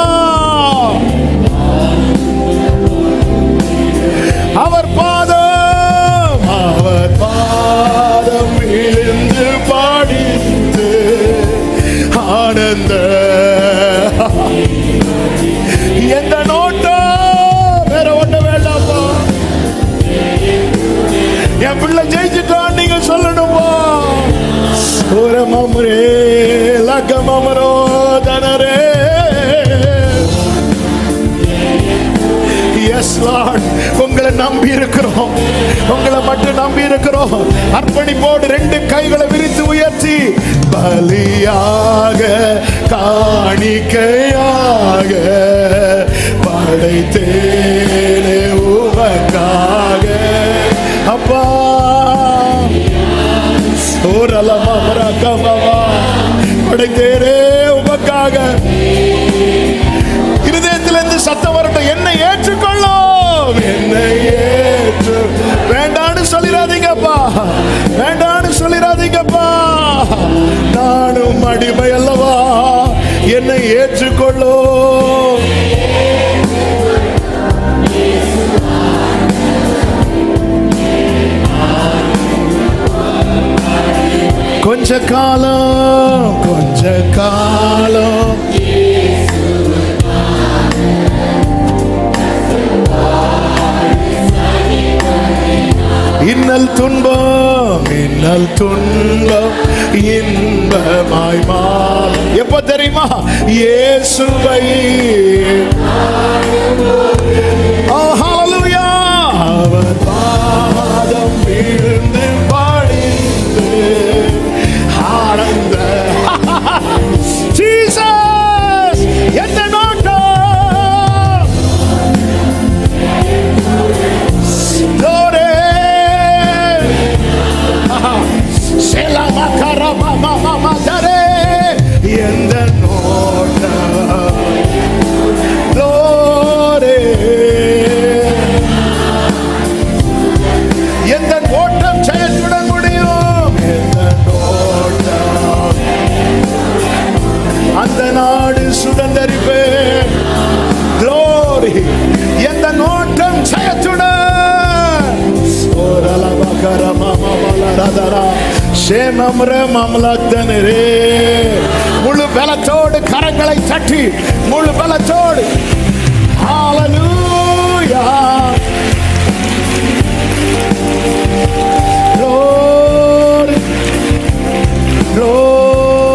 அவர் பாதம், அவர் பாதம் விழுந்து பாடித்து ஆனந்த எந்த நோட்டம் வேற ஒண்ணு வேண்டாம்ப்பா. என் பிள்ளை ஜெயிச்சுட்டான் நீங்க சொல்லணும்பா. ஒரு மமரே லகமரோ தனரே. Yes Lord, உங்களை நம்பி இருக்கிறோம், உங்களை மட்டும் நம்பி இருக்கிறோம். அர்ப்பணிப்போடு 2 கைகளை விரித்து உயர்த்தி பலியாக காணிக்கையாக படைத்தேனே உமக்காக அப்பா. படைத்தேனே உமக்காக. இருதயத்திலிருந்து சத்தம் வரட்டும். என்னை ஏற்றுக்கொள்ளும், என்னை ஏற்று. வேண்டான்னு சொல்லிடாதீங்கப்பா, வேண்டான்னு சொல்லிடாதீங்கப்பா. நானும் அடிமை அல்லவா, என்னை ஏற்றுக்கொள்ளும். கொஞ்ச காலம், கொஞ்ச காலம் இன்னல் துன்பம், இன்னல் துன்பம் இன்பமாய் மாறும். எப்ப தெரியுமா? இயேசுவை ஹalleluya அவர் பாதம் விழுந்து பாடித்து ஆனந்த ஜீசஸ் எந்த நோட்டம் லோரே செலமா கரமா மாமா தரே எந்த நோட்டம் லோரே எந்த ஓட்டம் ஜெயத்துடன் முடியும். எந்த ஓட்டம் அந்த நாடு சுதந்தரிப்பேன். Glory. எந்த நோட்டம் ஜெயத்துடன் முழு பலத்தோடு கரங்களை தட்டி முழு பலத்தோடு ஹalleluya. Glory, glory.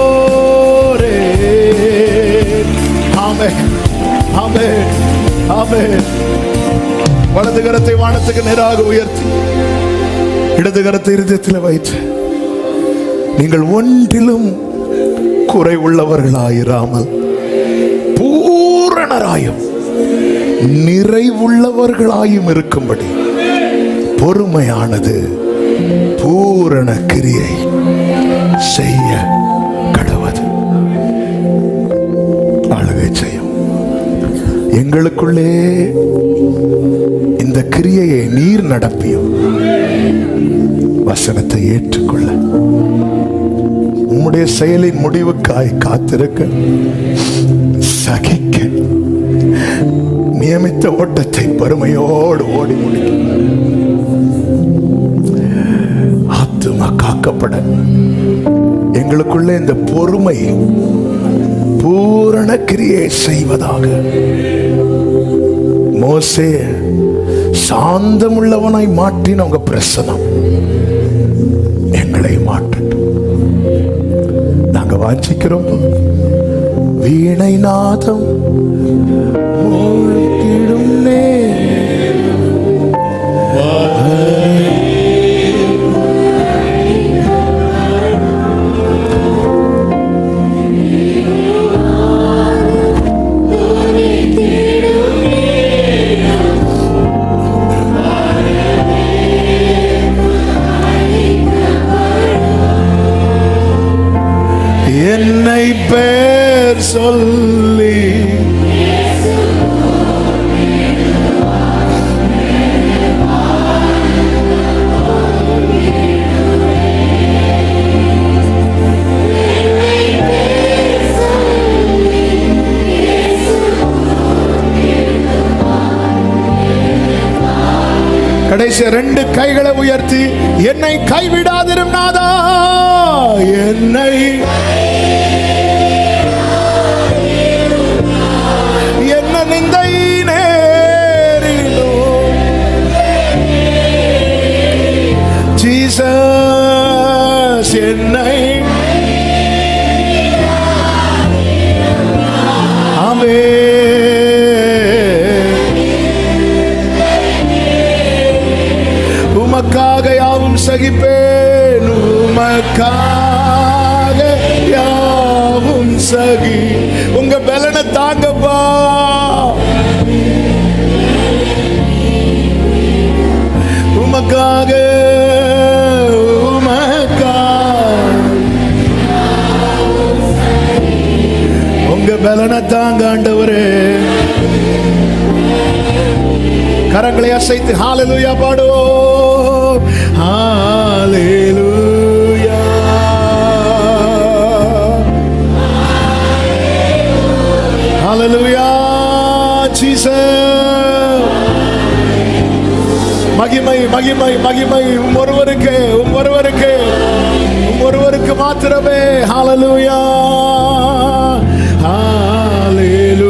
Amen, amen, amen. வலது கரத்தை வானத்துக்கு நேராக உயர்த்தி இடது கரத்தை இருதயத்தில் வைத்து நீங்கள் ஒன்றிலும் குறை உள்ளவர்களாயிராமல் பூரணராயும் நிறைவுள்ளவர்களாயும் இருக்கும்படி பொறுமையானது பூரண கிரியை செய்ய கடவது. ஆளுகை செய்யும் எங்களுக்குள்ளே இந்த கிரியையை நீர் நடப்பியும் வசனத்தை ஏற்றுக்கொள்ள உம்முடைய செயலின் முடிவுக்காய் காத்திருக்க சகிக்க நியமித்த ஓட்டத்தை பொறுமையோடு ஓடி முடிக்க ஆத்துமா காக்கப்பட எங்களுக்குள்ளே இந்த பொறுமை பூரண கிரியை செய்வதாக. மோசே சாந்தமுள்ளவனாய் மாற்றின உங்க பிரசனம் வாஞ்சிக்கிறோம். வீணை நாதம் மூழ்கிடும் என்னை பேர் சொல்லி கடைசி 2 கைகளை உயர்த்தி என்னை கைவிடாதிரும் நாதா, என்னை என்ன நிந்தை நேரிலோ ஜீசஸ் என்னை உமக்காக யாவும் சகிப்பேன், உமக்காக யாவும் சகி. உங்க பலனை தாங்கப்பா. உமக்காக உங்க பலனை தாங்க ஆண்டவரே. கரங்களை அசைத்து ஹalleluya பாடுவோம். ஹalleluya, ஹalleluya ஜீசஸ். மகிமை மகிமை மகிமை ஒருவருக்கு, ஒருவருக்கு மாத்திரமே. ஹalleluya, ஹalleluya.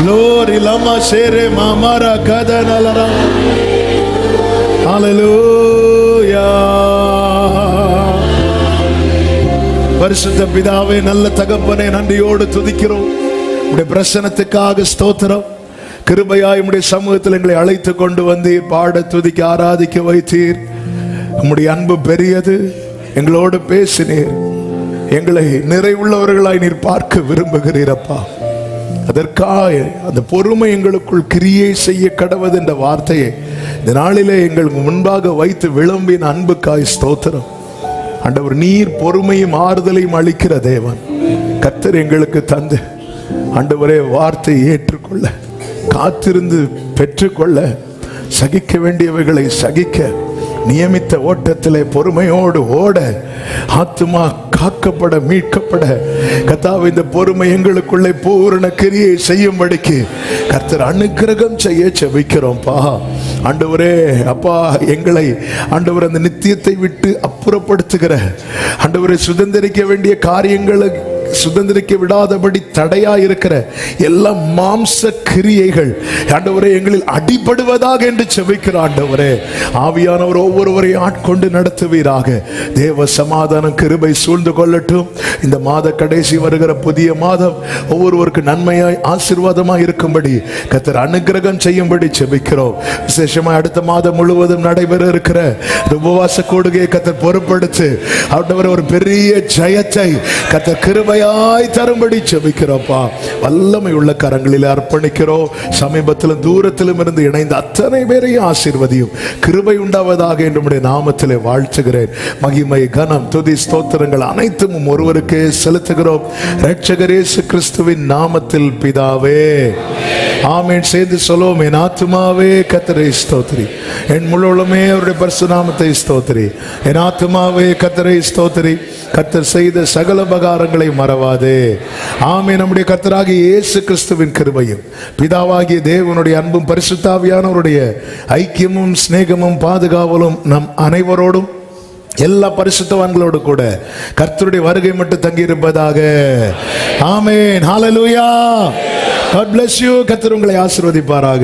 Glory lama shere mamara kadanalara. Hallelujah. பரிசுத்த பிதாவே, நல்ல தகப்பனே, நன்றியோடு துதிக்கிறோம். உம்முடைய பிரசன்னத்துக்காக ஸ்தோத்திரம். கிருபையாய் உம்முடைய சமூகத்தில் எங்களை அழைத்து கொண்டு வந்தீர். பாட துதிக்க ஆராதிக்க வைத்தீர். உம்முடைய அன்பு பெரியது. எங்களோடு பேசினீர். எங்களை நிறைவுள்ளவர்களாய் நீர் பார்க்க விரும்புகிறீரப்பா. அதற்காக அந்த பொறுமை எங்களுக்குள் கிரியை செய்ய கடவது என்ற வார்த்தையை இந்த நாளிலே எங்களுக்கு முன்பாக வைத்து விளம்பின அன்புக்காய் ஸ்தோத்திரம். ஆண்டவர், நீர் பொறுமையும் ஆறுதலையும் அளிக்கிற தேவன். கர்த்தர் எங்களுக்கு தந்து ஆண்டவரே வார்த்தையை ஏற்றுக்கொள்ள, காத்திருந்து பெற்றுக்கொள்ள, சகிக்க வேண்டியவைகளை சகிக்க, நியமித்த ஓட்டத்திலே பொறுமையோடு ஓட, ஆத்துமா காக்கப்பட, மீட்கப்பட, கர்த்தாவே இந்த பொறுமை எங்களுக்குள்ளே பூரண கிரியை செய்யும்படிக்கு கர்த்தர் அனுக்கிரகம் செய்ய செபிக்கிறோம்ப்பா. ஆண்டவரே அப்பா, எங்களை ஆண்டவர் அந்த நித்தியத்தை விட்டு அப்புறப்படுத்துகிற ஆண்டவரை சுதந்திரிக்க வேண்டிய காரியங்களை சுதந்திரிக்க விடாதபடி தடையா இருக்கிற எல்லா மாம்ச கிரியைகள் ஆண்டவரே எங்களில் அடிபடுவதாக என்று செபிக்கிற ஆண்டவரே, ஆவியானவர் ஒவ்வொருவரையும் ஆட்கொண்டு நடத்துவீராக. தேவ சமாதானம் கிருபை சூழ்ந்து கொள்ளட்டும். இந்த மாத கடைசி வருகிற புதிய மாதம் ஒவ்வொருவருக்கு நன்மையாய் ஆசீர்வாதமாய் இருக்கும்படி கர்த்தர் அனுக்கிரகம் செய்யும்படி செபிக்கிறோம். விசேஷமா அடுத்த மாதம் முழுவதும் நடைபெற இருக்கிற உபவாச கூடுகையை கர்த்தர் பொறுப்படுத்து ஆண்டவரே ஒரு பெரிய ஜெயத்தை கர்த்தர் கிருபை தரும்படி செபிக்கிறோப்பா. வல்லமை உள்ள கரங்களில் அர்ப்பணிக்கிறோம். சமீபத்திலும் தூரத்திலும் இருந்து இணைந்த அத்தனை பேரையும் ஆசீர்வதியும். கிருபை உண்டாவதாக என்னுடைய நாமத்திலே வாழ்த்துகிறேன். மகிமை, கனம், துதி, ஸ்தோத்திரங்கள் அனைத்தும் ஒருவருக்கே செலுத்துகிறோம். இரட்சகர் இயேசு கிறிஸ்துவின் நாமத்தில் பிதாவே, ஆமென். சேர்ந்து சொல்லுவோம். என் ஆத்துமாவே கர்த்தரை ஸ்தோத்திரி, என் முழுவதுமே அவருடைய பரிசுத்த நாமத்தை ஸ்தோத்திரி. என் ஆத்துமாவே கர்த்தரை ஸ்தோத்திரி, கர்த்தர் செய்த சகல உபகாரங்களை மறவாதே. ஆமென். நம்முடைய கர்த்தராகிய இயேசு கிறிஸ்துவின் கிருபையும் பிதாவாகிய தேவனுடைய அன்பும் பரிசுத்த ஆவியானவருடைய ஐக்கியமும் சிநேகமும் பாதுகாவலும் நம் அனைவரோடும் எல்லா பரிசுத்தவான்களோடு கூட கர்த்தருடைய வருகை மட்டும் தங்கி இருப்பதாக. ஆமென். ஹalleluya. God bless you. கர்த்தர் உங்களை ஆசீர்வதிப்பாராக.